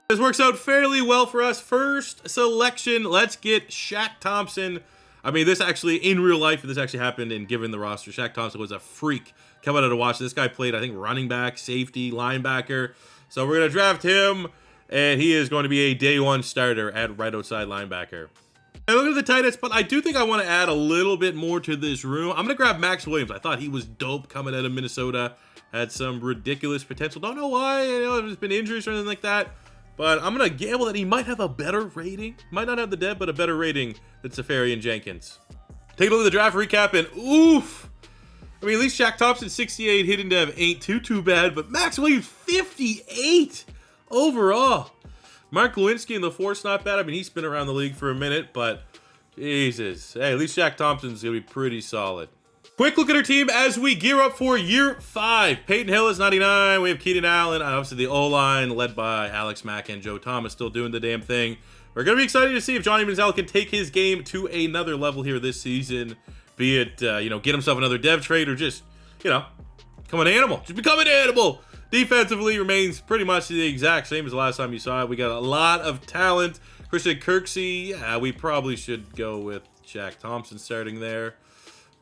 S1: This works out fairly well for us. First selection, let's get Shaq Thompson. This actually, in real life, this actually happened and given the roster, Shaq Thompson was a freak. Come out to watch. This guy played, I think, running back, safety, linebacker. So we're going to draft him, and he is going to be a day one starter at right outside linebacker. And look at the tight end spot. I do think I want to add a little bit more to this room. I'm going to grab Max Williams. I thought he was dope coming out of Minnesota. Had some ridiculous potential. Don't know why. There's been injuries or anything like that. But I'm going to gamble that he might have a better rating. Might not have the dev, but a better rating than Seferian-Jenkins. Take a look at the draft recap, and oof. I mean, at least Shaq Thompson, 68, hidden dev ain't too bad, but Max Williams, 58 overall. Mark Lewinsky in the force, not bad. I mean, he's been around the league for a minute, but Jesus. Hey, at least Shaq Thompson's going to be pretty solid. Quick look at our team as we gear up for year 5. Peyton Hillis, 99. We have Keenan Allen. Obviously, the O-line led by Alex Mack and Joe Thomas still doing the damn thing. We're going to be excited to see if Johnny Manziel can take his game to another level here this season. Be it, get himself another dev trade or just, become an animal. Just become an animal. Defensively remains pretty much the exact same as the last time you saw it. We got a lot of talent. Christian Kirksey, yeah, we probably should go with Shaq Thompson starting there.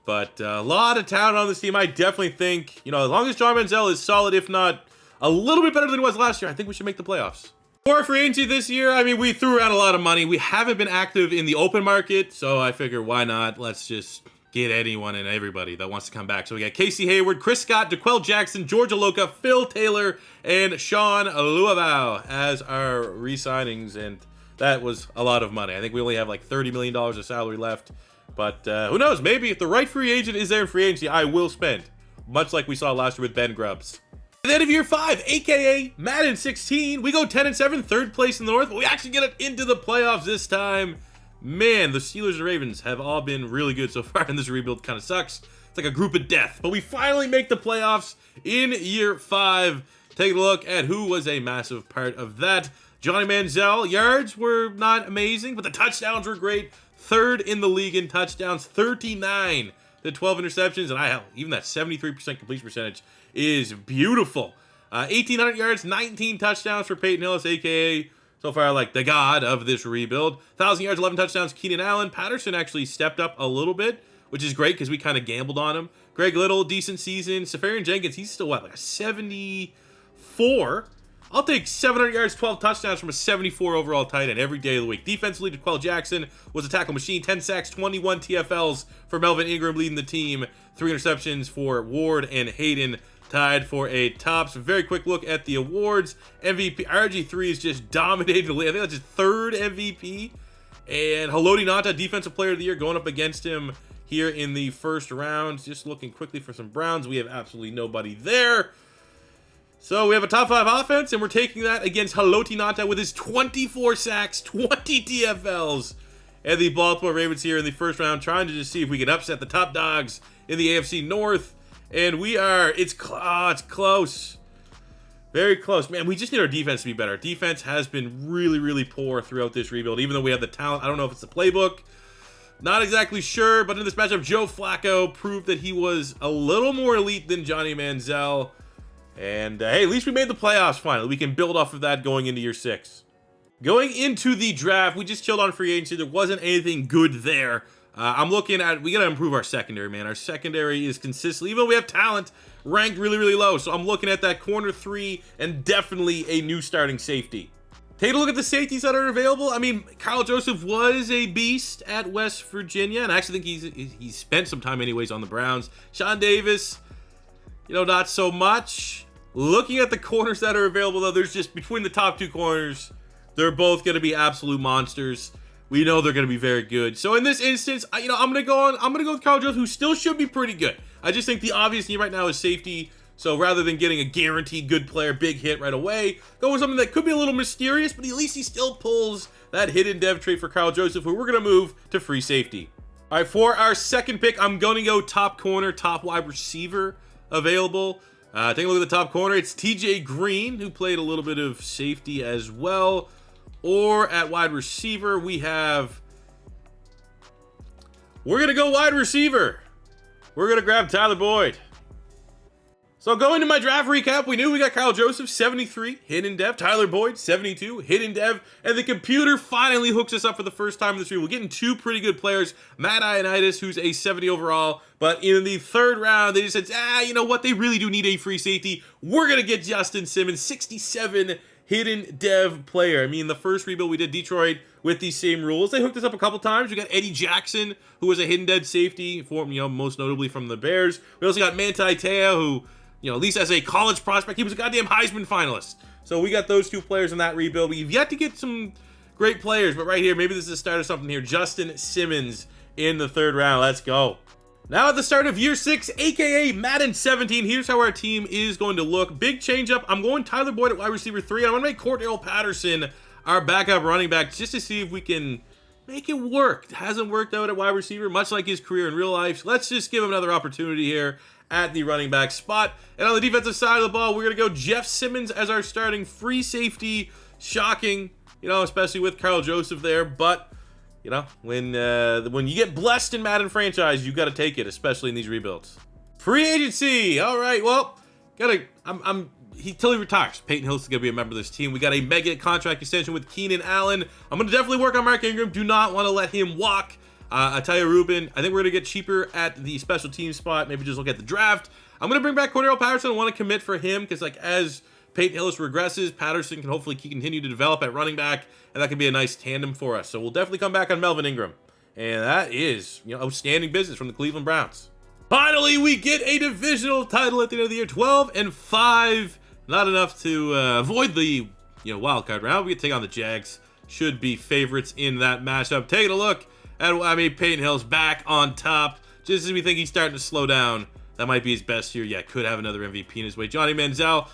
S1: But a lot of talent on this team. I definitely think, as long as John Manziel is solid, if not a little bit better than he was last year, I think we should make the playoffs. For free agency this year, I mean, we threw around a lot of money. We haven't been active in the open market, so I figure why not? Let's just get anyone and everybody that wants to come back. So we got Casey Hayward, Chris Scott, DeQuell Jackson, George Aloka, Phil Taylor, and Sean Luavau as our re-signings, and that was a lot of money. I think we only have like $30 million of salary left, but who knows? Maybe if the right free agent is there in free agency, I will spend, much like we saw last year with Ben Grubbs. At the end of year 5, aka Madden 16, we go 10-7, third place in the North, but we actually get it into the playoffs this time. Man, the Steelers and Ravens have all been really good so far, and this rebuild kind of sucks. It's like a group of death. But we finally make the playoffs in year 5. Take a look at who was a massive part of that. Johnny Manziel, yards were not amazing, but the touchdowns were great. 3rd in the league in touchdowns, 39 to 12 interceptions, and even that 73% completion percentage is beautiful. 1,800 yards, 19 touchdowns for Peyton Hillis, a.k.a. so far, like the god of this rebuild. 1,000 yards, 11 touchdowns, Keenan Allen. Patterson actually stepped up a little bit, which is great because we kind of gambled on him. Greg Little, decent season. Safarian Jenkins, he's still like a 74. I'll take 700 yards, 12 touchdowns from a 74 overall tight end every day of the week. Defensively, DeQuell Jackson was a tackle machine. 10 sacks, 21 TFLs for Melvin Ingram leading the team. 3 interceptions for Ward and Haden. Tied for a top. So very quick look at the awards. MVP RG3 is just dominating the league. I think that's his 3rd MVP. And Haloti Ngata, Defensive Player of the Year, going up against him here in the first round. Just looking quickly for some Browns. We have absolutely nobody there. So we have a top 5 offense, and we're taking that against Haloti Ngata with his 24 sacks, 20 TFLs, and the Baltimore Ravens here in the first round, trying to just see if we can upset the top dogs in the AFC North. And it's close. Very close. Man, we just need our defense to be better. Our defense has been really, really poor throughout this rebuild, even though we have the talent. I don't know if it's the playbook. Not exactly sure, but in this matchup, Joe Flacco proved that he was a little more elite than Johnny Manziel. And, hey, at least we made the playoffs finally. We can build off of that going into year 6. Going into the draft, we just chilled on free agency. There wasn't anything good there. I'm looking at, we got to improve our secondary, man. Our secondary is consistently, even though we have talent, ranked really, really low. So I'm looking at that corner 3 and definitely a new starting safety. Take a look at the safeties that are available. I mean, Kyle Joseph was a beast at West Virginia, and I actually think he's spent some time anyways on the Browns. Sean Davis, not so much. Looking at the corners that are available, though, there's just between the top 2 corners, they're both going to be absolute monsters. We know they're going to be very good. So in this instance, I'm going to go with Kyle Joseph, who still should be pretty good. I just think the obvious need right now is safety. So rather than getting a guaranteed good player, big hit right away, go with something that could be a little mysterious, but at least he still pulls that hidden dev trait for Kyle Joseph, who we're going to move to free safety. All right, for our second pick, I'm going to go top corner, top wide receiver available. Take a look at the top corner. It's TJ Green, who played a little bit of safety as well. Or at wide receiver, we're going to go wide receiver. We're going to grab Tyler Boyd. So going to my draft recap, we knew we got Kyle Joseph, 73, hidden dev. Tyler Boyd, 72, hidden dev. And the computer finally hooks us up for the first time in this year. We're getting 2 pretty good players. Matt Ioannidis, who's a 70 overall. But in the 3rd round, they just said, you know what? They really do need a free safety. We're going to get Justin Simmons, 67 hidden dev player. I mean, the first rebuild we did Detroit with these same rules. They hooked us up a couple times. We got Eddie Jackson, who was a hidden dev safety, most notably from the Bears. We also got Manti Te'o, who, at least as a college prospect, he was a goddamn Heisman finalist. So we got those 2 players in that rebuild. We've yet to get some great players, but right here, maybe this is the start of something here. Justin Simmons in the 3rd round. Let's go. Now at the start of year 6, aka Madden 17, here's how our team is going to look. Big change up. I'm going Tyler Boyd at wide receiver 3. I'm going to make Cordell Patterson our backup running back just to see if we can make it work. It hasn't worked out at wide receiver, much like his career in real life. So let's just give him another opportunity here at the running back spot. And on the defensive side of the ball, we're going to go Jeff Simmons as our starting free safety. Shocking, especially with Carl Joseph there, but when you get blessed in Madden franchise, you got to take it, especially in these rebuilds. Free agency. All right. Well, till he retires, Peyton Hillis is gonna be a member of this team. We got a mega contract extension with Keenan Allen. I'm gonna definitely work on Mark Ingram. Do not want to let him walk. Ataya Rubin. I think we're gonna get cheaper at the special team spot. Maybe just look at the draft. I'm gonna bring back Cordell Patterson. I want to commit for him because as Peyton Hillis regresses, Patterson can hopefully continue to develop at running back, and that could be a nice tandem for us. So we'll definitely come back on Melvin Ingram. And that is, outstanding business from the Cleveland Browns. Finally, we get a divisional title at the end of the year, 12-5. Not enough to avoid the, wild card round. We can take on the Jags. Should be favorites in that matchup. Taking a look at, Peyton Hillis back on top. Just as we think he's starting to slow down. That might be his best year yet. Could have another MVP in his way. Johnny Manziel.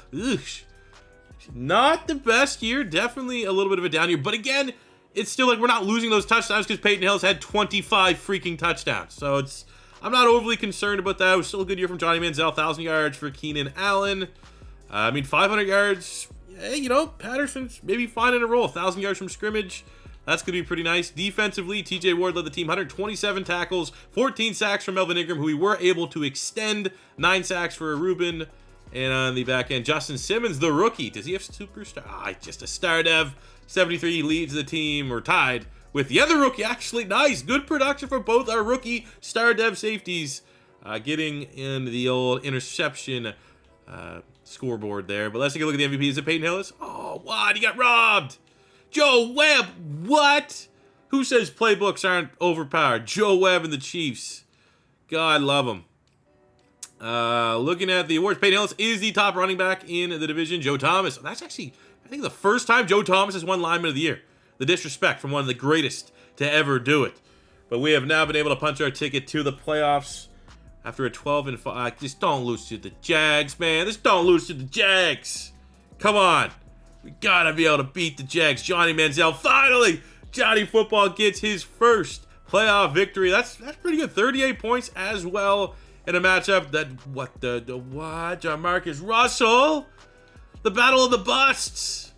S1: Not the best year. Definitely a little bit of a down year. But again, it's still like we're not losing those touchdowns because Peyton Hillis had 25 freaking touchdowns. So I'm not overly concerned about that. It was still a good year from Johnny Manziel. 1,000 yards for Keenan Allen. 500 yards. Yeah, Patterson's maybe fine in a roll. 1,000 yards from scrimmage. That's going to be pretty nice. Defensively, TJ Ward led the team. 127 tackles. 14 sacks from Melvin Ingram, who we were able to extend. 9 sacks for Rubin. And on the back end, Justin Simmons, the rookie. Does he have superstar? Just a star dev. 73 leads the team, or tied with the other rookie. Actually, nice. Good production for both our rookie star dev safeties. Getting in the old interception scoreboard there. But let's take a look at the MVP. Is it Peyton Hillis? Oh, what? He got robbed. Joe Webb. What? Who says playbooks aren't overpowered? Joe Webb and the Chiefs. God love them. Looking at the awards, Peyton Hillis is the top running back in the division. Joe Thomas. That's actually, I think, the first time Joe Thomas has won Lineman of the Year. The disrespect from one of the greatest to ever do it. But we have now been able to punch our ticket to the playoffs after a 12-5. Just don't lose to the Jags, man. Just don't lose to the Jags. Come on. We gotta be able to beat the Jags. Johnny Manziel, finally! Johnny Football gets his first playoff victory. That's pretty good. 38 points as well. In a matchup that, what? Jamarcus Russell? The battle of the busts.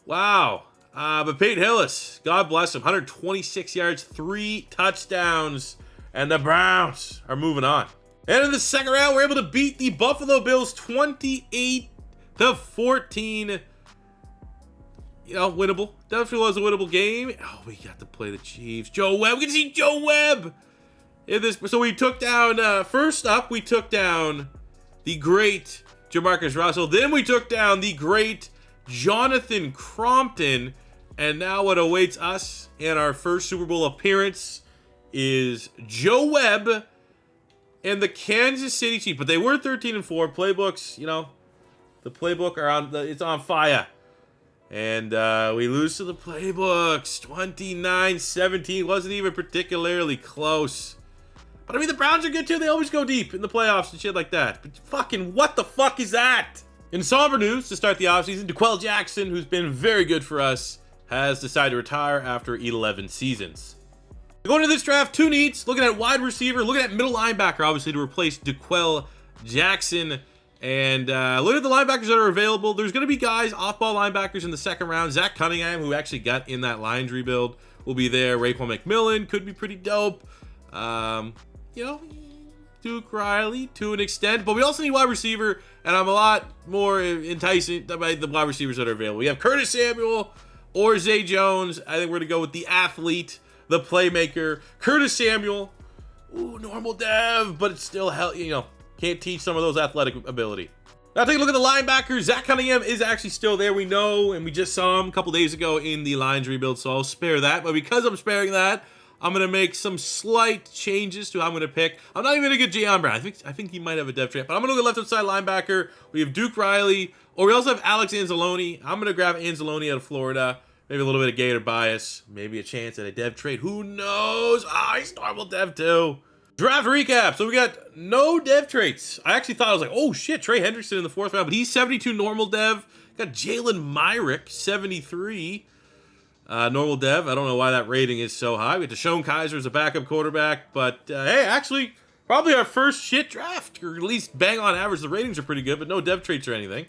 S1: Wow. But Peyton Hillis, God bless him. 126 yards, 3 touchdowns. And the Browns are moving on. And in the second round, we're able to beat the Buffalo Bills 28-14. Winnable. Definitely was a winnable game. Oh, we got to play the Chiefs. Joe Webb. We can see Joe Webb. So we took down, first up, we took down the great Jamarcus Russell. Then we took down the great Jonathan Crompton. And now what awaits us in our first Super Bowl appearance is Joe Webb and the Kansas City Chiefs. But they were 13-4. Playbooks, the playbook it's on fire. And we lose to the playbooks. 29-17. Wasn't even particularly close. But the Browns are good too. They always go deep in the playoffs and shit like that. But fucking what the fuck is that? In somber news to start the offseason, DeQuell Jackson, who's been very good for us, has decided to retire after 11 seasons. Going to this draft, 2 needs. Looking at wide receiver, looking at middle linebacker, obviously, to replace DeQuell Jackson. And look at the linebackers that are available. There's going to be guys, off-ball linebackers in the second round. Zach Cunningham, who actually got in that Lions rebuild, will be there. Raekwon McMillan could be pretty dope. Duke Riley to an extent, but we also need wide receiver, and I'm a lot more enticing by the wide receivers that are available. We have Curtis Samuel or Zay Jones. I think we're going to go with the athlete, the playmaker, Curtis Samuel. Ooh, normal dev, but it's still, can't teach some of those athletic ability. Now take a look at the linebackers. Zach Cunningham is actually still there, we know, and we just saw him a couple days ago in the Lions rebuild, so I'll spare that. But because I'm sparing that, I'm going to make some slight changes to how I'm going to pick. I'm not even going to get Jayon Brown. I think he might have a depth chart, but I'm going to go left side linebacker. We have Duke Riley, or we also have Alex Anzalone. I'm going to grab Anzalone out of Florida. Maybe a little bit of Gator bias. Maybe a chance at a dev trade. Who knows? He's normal dev too. Draft recap. So we got no dev traits. I actually thought, I was like, oh shit, Trey Hendrickson in the 4th round, but he's 72 normal dev. Got Jalen Myrick, 73 normal dev. I don't know why that rating is so high. We got Deshaun Kaiser as a backup quarterback, but hey, actually, probably our first shit draft, or at least bang on average. The ratings are pretty good, but no dev traits or anything.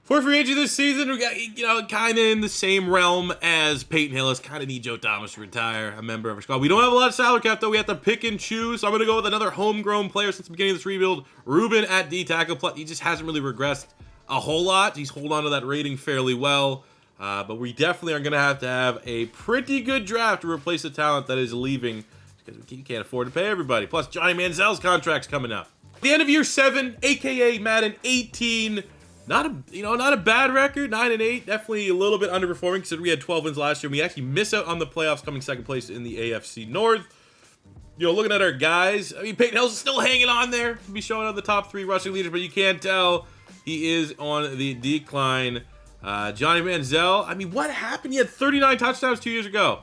S1: For free agent this season, we got, kind of in the same realm as Peyton Hillis. Kind of need Joe Thomas to retire, a member of our squad. We don't have a lot of salary cap, though. We have to pick and choose. So I'm going to go with another homegrown player since the beginning of this rebuild. Ruben at D-tackle. He just hasn't really regressed a whole lot. He's holding on to that rating fairly well. But we definitely are going to have a pretty good draft to replace the talent that is leaving, because we can't afford to pay everybody. Plus, Johnny Manziel's contract's coming up. At the end of year 7, a.k.a. Madden 18. Not a bad record, 9-8. Definitely a little bit underperforming considering we had 12 wins last year. We actually miss out on the playoffs, coming 2nd place in the AFC North. Looking at our guys, I mean, Peyton Hillis is still hanging on there. He'll be showing up the top 3 rushing leaders, but you can't tell he is on the decline. Johnny Manziel, I mean, what happened? He had 39 touchdowns 2 years ago.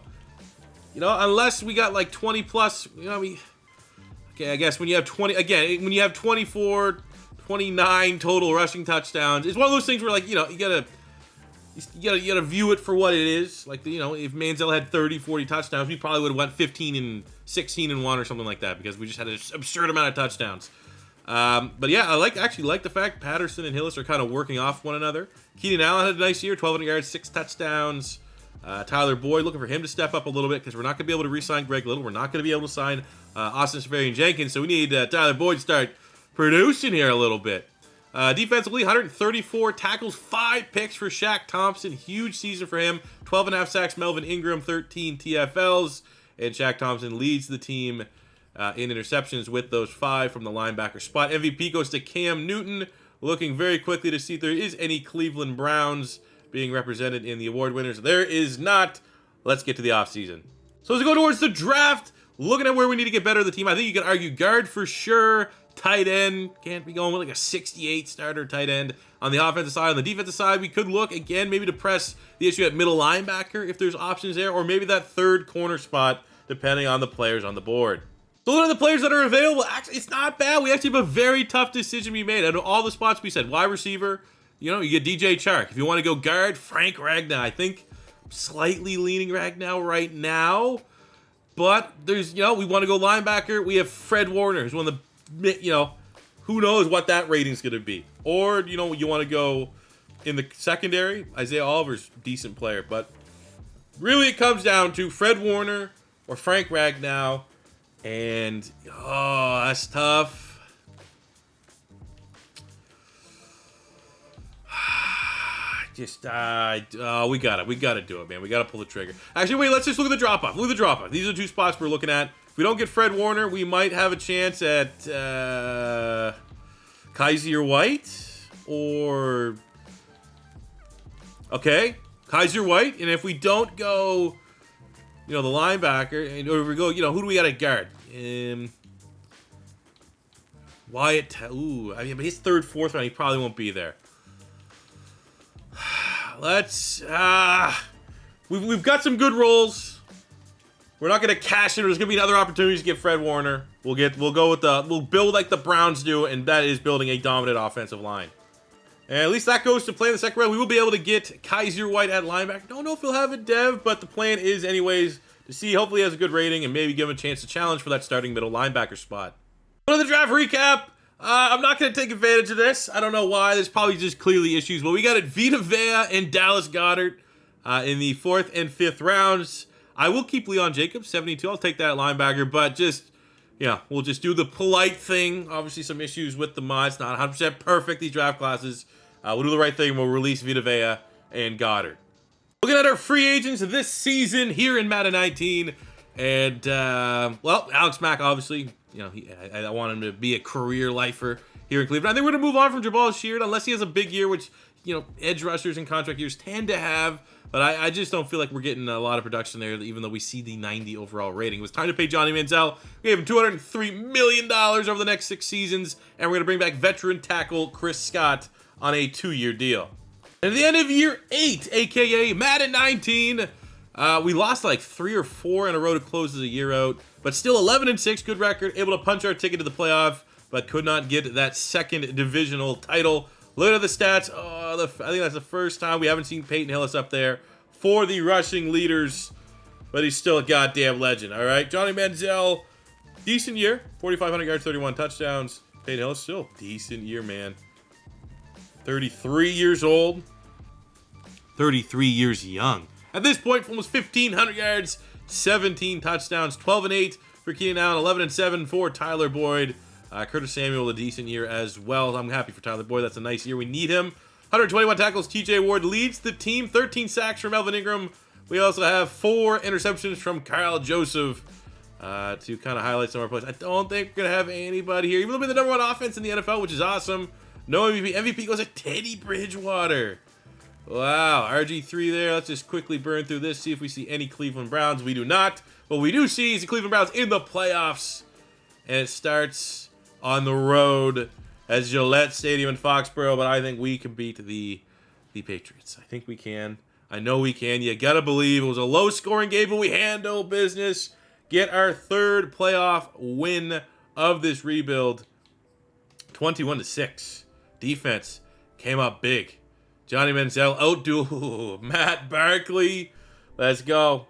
S1: Unless we got like 20 plus, okay, I guess when you have 20, again, when you have 24, 29 total rushing touchdowns, it's one of those things where, like, you gotta view it for what it is. Like, if Manziel had 30, 40 touchdowns, we probably would have went 15 and 16 and 1 or something like that, because we just had an absurd amount of touchdowns. But yeah, I actually like the fact Patterson and Hillis are kind of working off one another. Keenan Allen had a nice year, 1,200 yards, 6 touchdowns. Tyler Boyd, looking for him to step up a little bit, because we're not going to be able to re-sign Greg Little. We're not going to be able to sign Austin Seferian-Jenkins, so we need Tyler Boyd to start producing here a little bit. Defensively, 134 tackles, 5 picks for Shaq Thompson. Huge season for him. 12.5 sacks, Melvin Ingram, 13 TFLs. And Shaq Thompson leads the team in interceptions with those 5 from the linebacker spot. MVP goes to Cam Newton, looking very quickly to see if there is any Cleveland Browns being represented in the award winners. There is not. Let's get to the offseason. So as we go towards the draft, looking at where we need to get better the team, I think you can argue guard for sure. Tight end, can't be going with like a 68 starter tight end. On the offensive side, on the defensive side, we could look again maybe to press the issue at middle linebacker if there's options there, or maybe that 3rd corner spot depending on the players on the board. So looking at the players that are available, actually it's not bad. We actually have a very tough decision we made. Out of all the spots we said, wide receiver, you get DJ Chark. If you want to go guard, Frank Ragnow. I think I'm slightly leaning Ragnow right now, but there's we want to go linebacker. We have Fred Warner, who's one of the who knows what that rating's going to be. Or, you want to go in the secondary. Isaiah Oliver's a decent player. But really it comes down to Fred Warner or Frank Ragnow. And, that's tough. Just, we got to do it, man. We got to pull the trigger. Actually, wait, let's just look at the drop-off. Look at the drop-off. These are the 2 spots we're looking at. If we don't get Fred Warner, we might have a chance at Kaiser White or... Okay, Kaiser White. And if we don't go, the linebacker, or we go, who do we got at guard? Wyatt... Ooh, I mean, but his 3rd, 4th round, he probably won't be there. Let's... We've got some good rolls. We're not going to cash it. There's going to be other opportunities to get Fred Warner. We'll build like the Browns do, and that is building a dominant offensive line. And at least that goes to play in the 2nd round. We will be able to get Kaiser White at linebacker. Don't know if he'll have a dev, but the plan is anyways to see. Hopefully he has a good rating and maybe give him a chance to challenge for that starting middle linebacker spot. On the draft recap, I'm not going to take advantage of this. I don't know why. There's probably just clearly issues. But we got it Vita Vea and Dallas Goedert in the 4th and 5th rounds. I will keep Leon Jacobs, 72. I'll take that linebacker, but just, we'll just do the polite thing. Obviously, some issues with the mods. Not 100% perfect, these draft classes. We'll do the right thing. We'll release Vita Vea and Goddard. Looking at our free agents this season here in Madden 19. And, Alex Mack, obviously, I want him to be a career lifer here in Cleveland. I think we're going to move on from Jabal Sheard unless he has a big year, which, edge rushers and contract years tend to have. But I just don't feel like we're getting a lot of production there, even though we see the 90 overall rating. It was time to pay Johnny Manziel. We gave him $203 million over the next 6 seasons, and we're going to bring back veteran tackle Chris Scott on a 2-year deal. And at the end of year 8, aka Madden 19, we lost like 3 or 4 in a row to close the year out, but still 11-6, good record, able to punch our ticket to the playoff, but could not get that second divisional title. Look at the stats. Oh, I think that's the first time we haven't seen Peyton Hillis up there for the rushing leaders, but he's still a goddamn legend. All right, Johnny Manziel, decent year, 4,500 yards, 31 touchdowns. Peyton Hillis, still decent year, man. 33 years old, 33 years young. At this point, almost 1,500 yards, 17 touchdowns, 12-8 for Keenan Allen, 11-7 for Tyler Boyd. Curtis Samuel, a decent year as well. I'm happy for Tyler Boyd. That's a nice year. We need him. 121 tackles. TJ Ward leads the team. 13 sacks from Melvin Ingram. We also have 4 interceptions from Kyle Joseph to kind of highlight some of our plays. I don't think we're going to have anybody here. Even though we're the #1 offense in the NFL, which is awesome. No MVP. MVP goes to Teddy Bridgewater. Wow. RG3 there. Let's just quickly burn through this, see if we see any Cleveland Browns. We do not. What we do see is the Cleveland Browns in the playoffs. And it starts on the road as Gillette Stadium in Foxborough, but I think we can beat the Patriots. I think we can. I know we can. You gotta believe. It was a low-scoring game, but we handle business. Get our 3rd playoff win of this rebuild. 21-6. Defense came up big. Johnny Manziel outdo Matt Barkley. Let's go.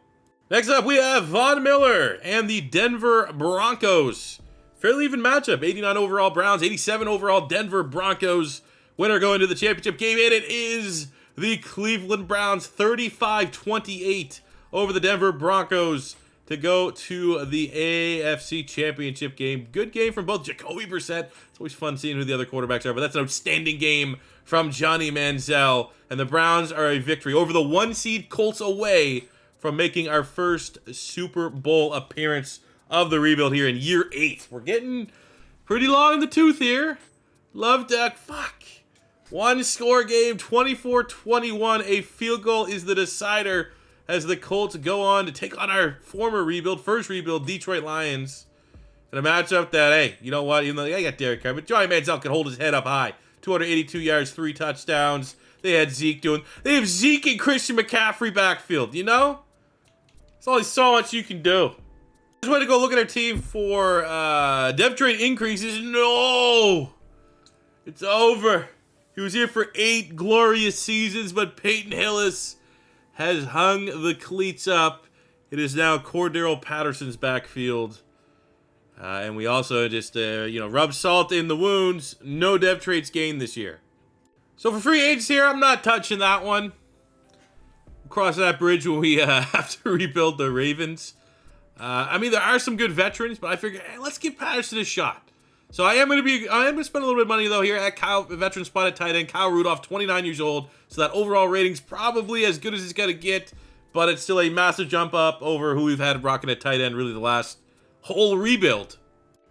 S1: Next up, we have Von Miller and the Denver Broncos. Fairly even matchup. 89 overall Browns, 87 overall Denver Broncos. Winner going to the championship game, and it is the Cleveland Browns, 35-28 over the Denver Broncos to go to the AFC Championship game. Good game from both. Jacoby Brissett. It's always fun seeing who the other quarterbacks are, but that's an outstanding game from Johnny Manziel. And the Browns are a victory over the 1-seed Colts away from making our first Super Bowl appearance of the rebuild here in year 8. We're getting pretty long in the tooth here. Love Duck. Fuck. 1-score game, 24-21. A field goal is the decider as the Colts go on to take on our former rebuild, first rebuild, Detroit Lions. In a matchup that, hey, you know what? Even though I got Derek Carr, but Johnny Manziel can hold his head up high. 282 yards, 3 touchdowns. They had Zeke doing. They have Zeke and Christian McCaffrey backfield, you know? There's only so much you can do. Just want to go look at our team for depth trade increases. No! It's over. He was here for 8 glorious seasons, but Peyton Hillis has hung the cleats up. It is now Cordero Patterson's backfield. And we also just, rub salt in the wounds. No depth trades gained this year. So for free agents here, I'm not touching that one. We'll cross that bridge when we have to rebuild the Ravens. There are some good veterans, but I figured, hey, let's give Patterson a shot. So I am going to spend a little bit of money, though, here at Kyle, veteran spot at tight end. Kyle Rudolph, 29 years old. So that overall rating's probably as good as it's going to get, but it's still a massive jump up over who we've had rocking at tight end really the last whole rebuild.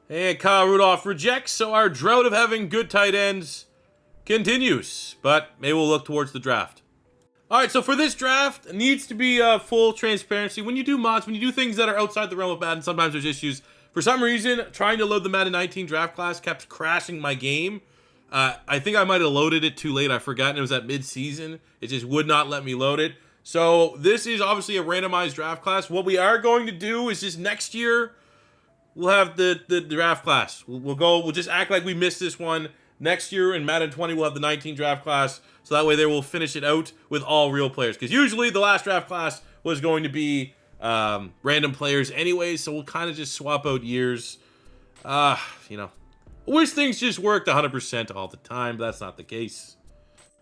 S1: And Kyle Rudolph rejects, so our drought of having good tight ends continues, but maybe we'll look towards the draft. All right, so for this draft, it needs to be full transparency. When you do mods, when you do things that are outside the realm of Madden, sometimes there's issues. For some reason, trying to load the Madden 19 draft class kept crashing my game. I think I might have loaded it too late. I forgot it was at mid-season. It just would not let me load it. So this is obviously a randomized draft class. What we are going to do is just next year, we'll have the draft class. We'll just act like we missed this one. Next year in Madden 20, we'll have the 19 draft class. So that way there we'll finish it out with all real players. Because usually the last draft class was going to be random players anyways. So we'll kind of just swap out years. I wish things just worked 100% all the time. But that's not the case.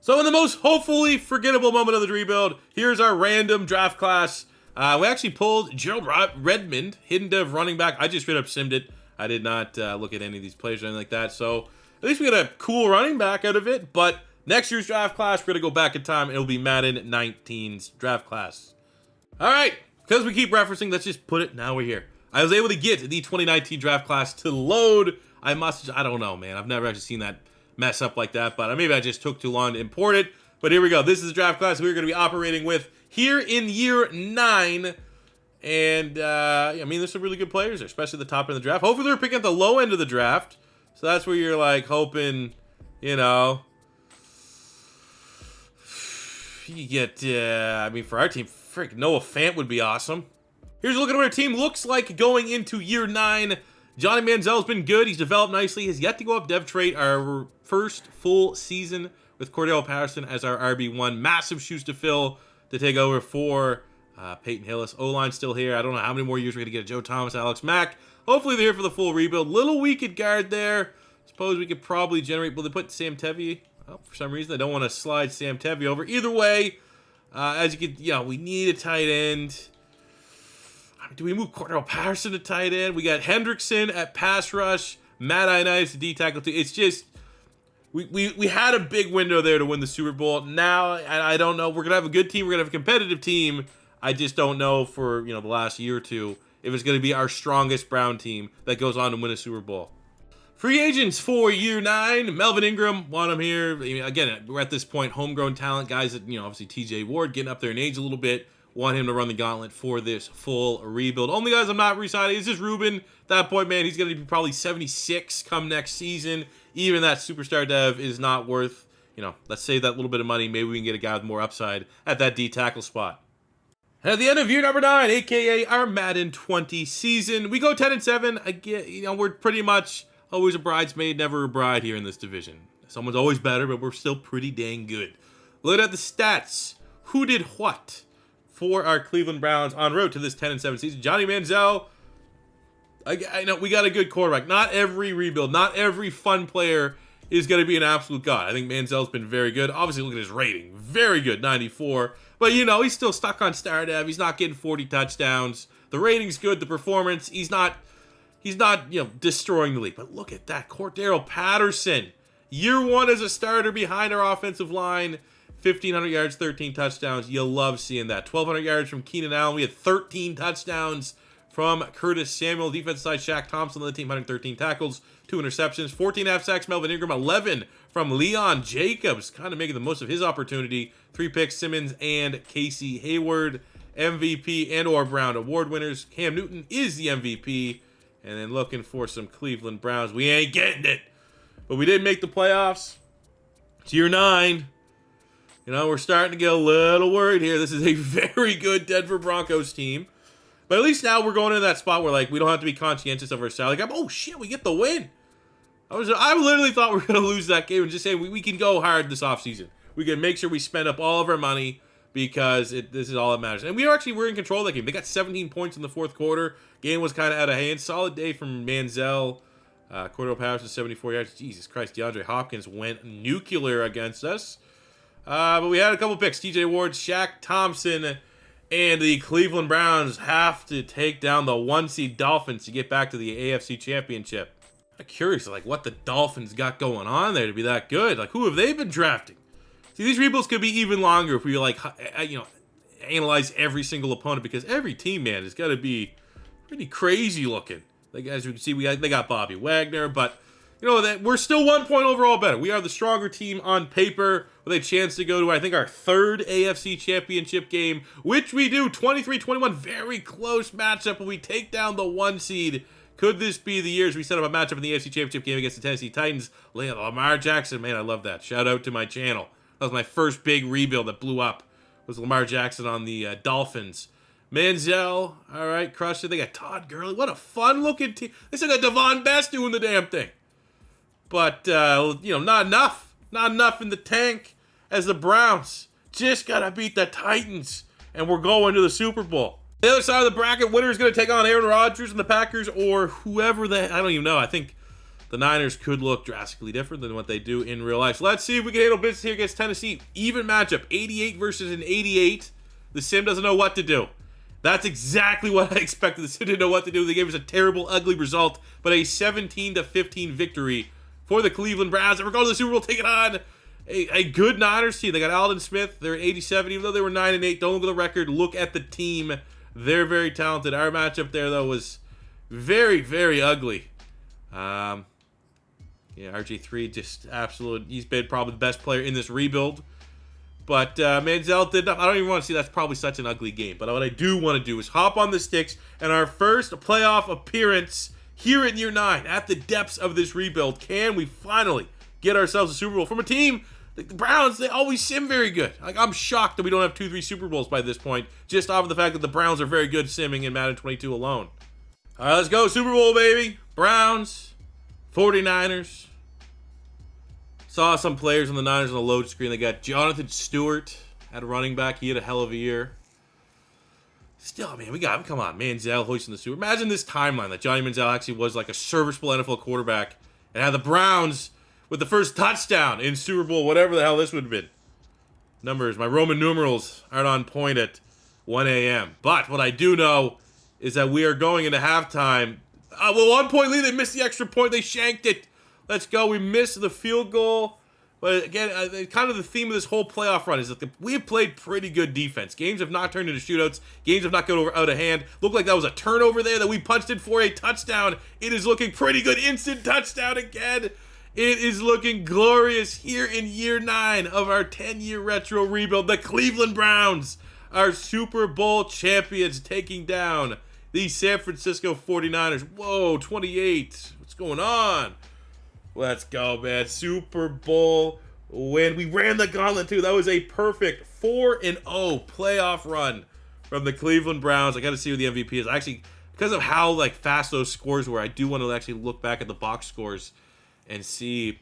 S1: So in the most hopefully forgettable moment of the rebuild, here's our random draft class. We actually pulled Gerald Redmond, hidden dev running back. I just straight up simmed it. I did not look at any of these players or anything like that. So at least we got a cool running back out of it. But next year's draft class, we're going to go back in time. And it'll be Madden 19's draft class. All right. Because we keep referencing, let's just put it. Now we're here. I was able to get the 2019 draft class to load. I don't know, man. I've never actually seen that mess up like that. But maybe I just took too long to import it. But here we go. This is the draft class we're going to be operating with here in year 9. And, there's some really good players there, especially the top end of the draft. Hopefully they're picking at the low end of the draft. So that's where you're, hoping, you get, I mean, for our team, frick, Noah Fant would be awesome. Here's a look at what our team looks like going into year 9. Johnny Manziel's been good. He's developed nicely. Has yet to go up dev trait. Our first full season with Cordell Patterson as our RB1. Massive shoes to fill to take over for Peyton Hillis. O-line still here. I don't know how many more years we're going to get Joe Thomas, Alex Mack. Hopefully they're here for the full rebuild. Little weak at guard there. Suppose we could probably generate... Will they put Sam Tevi? Oh, for some reason, I don't want to slide Sam Tevi over. Either way, as you can... we need a tight end. Do we move Cordell Patterson to tight end? We got Hendrickson at pass rush. Matt Ioannidis to D tackle. It's just... We had a big window there to win the Super Bowl. Now, I don't know. We're going to have a good team. We're going to have a competitive team. I just don't know for, the last year or two if it's going to be our strongest Brown team that goes on to win a Super Bowl. Free agents for year 9. Melvin Ingram, want him here. I mean, again, we're at this point, homegrown talent. Guys that, obviously TJ Ward getting up there in age a little bit. Want him to run the gauntlet for this full rebuild. Only guys I'm not re-signing is just Ruben. At that point, man, he's going to be probably 76 come next season. Even that superstar dev is not worth, let's save that little bit of money. Maybe we can get a guy with more upside at that D tackle spot. And at the end of year number 9, a.k.a. our Madden 20 season, we go 10-7. Again, we're pretty much always a bridesmaid, never a bride here in this division. Someone's always better, but we're still pretty dang good. Look at the stats. Who did what for our Cleveland Browns on road to this 10-7 season? Johnny Manziel. I know we got a good quarterback. Not every rebuild, not every fun player is going to be an absolute god. I think Manziel's been very good. Obviously, look at his rating. Very good, 94. But, he's still stuck on star dev. He's not getting 40 touchdowns. The rating's good. The performance, he's not, destroying the league. But look at that. Cordell Patterson. Year 1 as a starter behind our offensive line. 1,500 yards, 13 touchdowns. You'll love seeing that. 1,200 yards from Keenan Allen. We had 13 touchdowns from Curtis Samuel. Defense side, Shaq Thompson on the team, 113 tackles, 2 interceptions, 14.5 sacks, Melvin Ingram, 11 from Leon Jacobs, kind of making the most of his opportunity. 3 picks, Simmons and Casey Hayward, MVP and/or Brown Award winners. Cam Newton is the MVP. And then looking for some Cleveland Browns. We ain't getting it, but we did make the playoffs. It's year 9. We're starting to get a little worried here. This is a very good Denver Broncos team. But at least now we're going into that spot where, we don't have to be conscientious of our salary. Oh, shit, we get the win. I literally thought we were going to lose that game and just say we can go hard this offseason. We can make sure we spend up all of our money because this is all that matters. And we're in control of that game. They got 17 points in the fourth quarter. Game was kind of out of hand. Solid day from Manziel. Cordell Patterson, 74 yards. Jesus Christ, DeAndre Hopkins went nuclear against us. But we had a couple picks. TJ Ward, Shaq Thompson, and the Cleveland Browns have to take down the 1-seed Dolphins to get back to the AFC Championship. I'm curious, what the Dolphins got going on there to be that good. Who have they been drafting? See, these rebuilds could be even longer if we, analyze every single opponent, because every team, man, has got to be pretty crazy looking. As you can see, they got Bobby Wagner, but that we're still 1 point overall better. We are the stronger team on paper with a chance to go to, I think, our 3rd AFC Championship game, which we do. 23-21, very close matchup, but we take down the 1 seed. Could this be the years we set up a matchup in the AFC Championship game against the Tennessee Titans? Lamar Jackson, man, I love that. Shout out to my channel. That was my first big rebuild that blew up. Was Lamar Jackson on the Dolphins. Manziel, all right, crushed it. They got Todd Gurley. What a fun-looking team. They still got Devon Best doing the damn thing. But, not enough. Not enough in the tank as the Browns just got to beat the Titans. And we're going to the Super Bowl. The other side of the bracket, winner is going to take on Aaron Rodgers and the Packers or whoever I don't even know. I think the Niners could look drastically different than what they do in real life. So let's see if we can handle business here against Tennessee. Even matchup, 88 versus an 88. The Sim doesn't know what to do. That's exactly what I expected. The Sim didn't know what to do. They gave us a terrible, ugly result, but a 17-15 victory for the Cleveland Browns. And we're going to the Super Bowl taking on a good Niners team. They got Alden Smith. They're at 87, even though they were 9-8. Don't look at the record. Look at the team. They're very talented. Our matchup there, though, was very, very ugly. RG3 just absolute. He's been probably the best player in this rebuild. But Manziel did not. I don't even want to see. That's probably such an ugly game. But what I do want to do is hop on the sticks and our first playoff appearance here in year 9 at the depths of this rebuild. Can we finally get ourselves a Super Bowl from a team The Browns, they always sim very good. Like, I'm shocked that we don't have 2-3 Super Bowls by this point, just off of the fact that the Browns are very good simming in Madden 22 alone. All right, let's go. Super Bowl, baby. Browns, 49ers. Saw some players on the Niners on the load screen. They got Jonathan Stewart at running back. He had a hell of a year. Still, man, we got him. Come on, Manziel hoisting the Stewart. Imagine this timeline that Johnny Manziel actually was like a serviceable NFL quarterback and had the Browns with the first touchdown in Super Bowl, whatever the hell this would have been. Numbers, my Roman numerals aren't on point at 1 a.m. But what I do know is that we are going into halftime. Well, 1 point lead, they missed the extra point. They shanked it. Let's go. We missed the field goal. But again, kind of the theme of this whole playoff run is that we have played pretty good defense. Games have not turned into shootouts. Games have not gone out of hand. Looked like that was a turnover there that we punched in for a touchdown. It is looking pretty good. Instant touchdown again. It is looking glorious here in year 9 of our 10-year retro rebuild. The Cleveland Browns, our Super Bowl champions, taking down the San Francisco 49ers. Whoa, 28. What's going on? Let's go, man. Super Bowl win. We ran the gauntlet, too. That was a perfect 4-0 playoff run from the Cleveland Browns. I got to see who the MVP is. Actually, because of how like fast those scores were, I do want to actually look back at the box scores and see,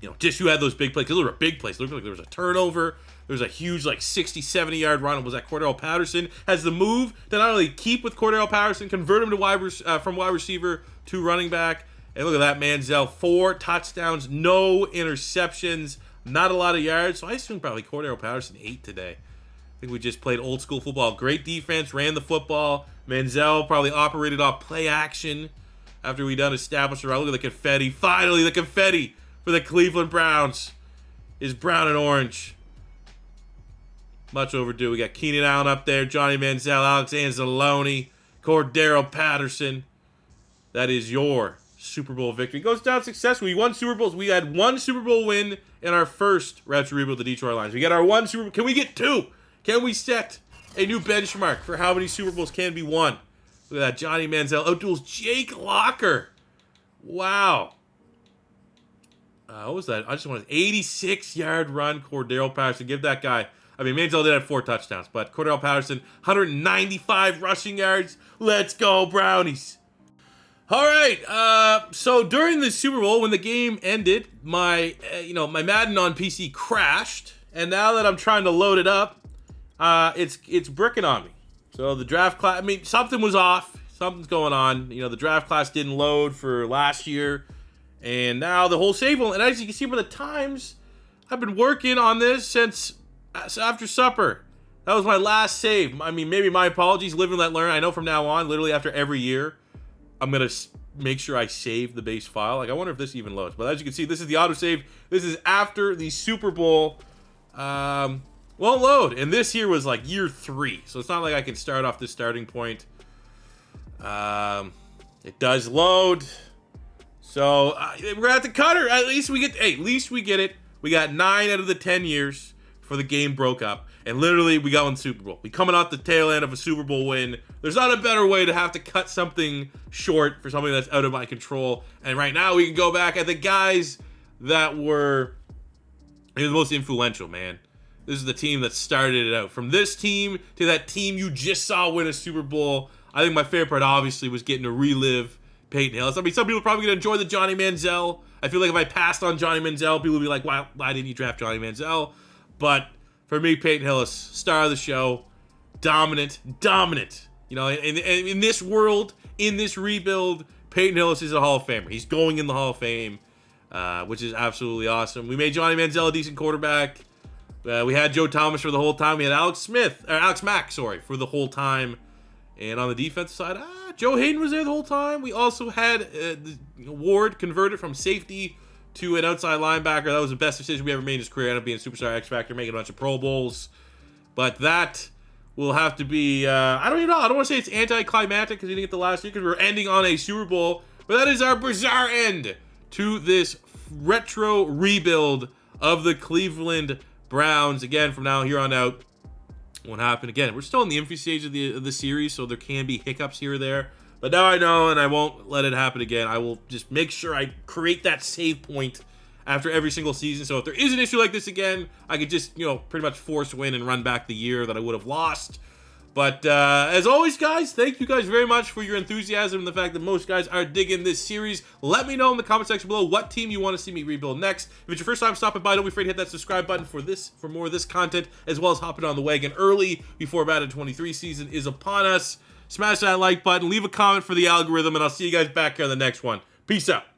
S1: you know, just who had those big plays. Because those were big plays. It looked like there was a turnover. There was a huge, like, 60, 70-yard run. Was that Cordell Patterson? Has the move to not only keep with Cordell Patterson, convert him to from wide receiver to running back. And look at that, Manziel. 4 touchdowns, no interceptions, not a lot of yards. So I assume probably Cordell Patterson 8 today. I think we just played old school football. Great defense, ran the football. Manziel probably operated off play action after we done established the route. Look at the confetti. Finally, the confetti for the Cleveland Browns is brown and orange. Much overdue. We got Keenan Allen up there, Johnny Manziel, Alex Anzalone, Cordero Patterson. That is your Super Bowl victory. Goes down successfully. We won Super Bowls. We had 1 Super Bowl win in our first retro rebuild, the Detroit Lions. We got our 1 Super Bowl. Can we get 2? Can we set a new benchmark for how many Super Bowls can be won? Look at that. Johnny Manziel outduels Jake Locker. Wow. What was that? I just wanted an 86-yard run. Cordero Patterson. Give that guy. I mean, Manziel did have 4 touchdowns, but Cordero Patterson, 195 rushing yards. Let's go, Brownies. All right, so during the Super Bowl, when the game ended, my Madden on PC crashed, and now that I'm trying to load it up, it's bricking on me. So the draft class, I mean, something was off, something's going on. You know, the draft class didn't load for last year, and now the whole save will. And as you can see by the times, I've been working on this since after supper. That was my last save. I mean, maybe my apologies. Live and let learn. I know from now on, literally after every year, I'm going to make sure I save the base file. Like, I wonder if this even loads. But as you can see, this is the autosave. This is after the Super Bowl. Won't load. And this here was like year 3. So it's not like I can start off this starting point. It does load. So we're going to have to cut her. At least we get it. We got 9 out of the 10 years before the game broke up. And literally, we got one Super Bowl. We coming out the tail end of a Super Bowl win. There's not a better way to have to cut something short for something that's out of my control. And right now, we can go back at the guys that were the most influential, man. This is the team that started it out. From this team to that team you just saw win a Super Bowl. I think my favorite part, obviously, was getting to relive Peyton Hillis. I mean, some people are probably going to enjoy the Johnny Manziel. I feel like if I passed on Johnny Manziel, people would be like, why didn't you draft Johnny Manziel? But for me, Peyton Hillis, star of the show, dominant. You know, in this world, in this rebuild, Peyton Hillis is a Hall of Famer. He's going in the Hall of Fame, which is absolutely awesome. We made Johnny Manziel a decent quarterback. We had Joe Thomas for the whole time. We had Alex Mack, for the whole time. And on the defensive side, Joe Haden was there the whole time. We also had Ward converted from safety to an outside linebacker. That was the best decision we ever made in his career. Ended up being a superstar X Factor, making a bunch of Pro Bowls. But that will have to be, I don't even know. I don't want to say it's anticlimactic because he didn't get the last year because we're ending on a Super Bowl. But that is our bizarre end to this retro rebuild of the Cleveland Browns. Again, from now here on out, won't happen again. We're still in the infancy stage of the series, so there can be hiccups here or there. But now I know, and I won't let it happen again. I will just make sure I create that save point after every single season. So if there is an issue like this again, I could just, pretty much force win and run back the year that I would have lost. But as always, guys, thank you guys very much for your enthusiasm and the fact that most guys are digging this series. Let me know in the comment section below what team you want to see me rebuild next. If it's your first time stopping by, don't be afraid to hit that subscribe button for more of this content, as well as hopping on the wagon early before Madden 23 season is upon us. Smash that like button, leave a comment for the algorithm, and I'll see you guys back here on the next one. Peace out.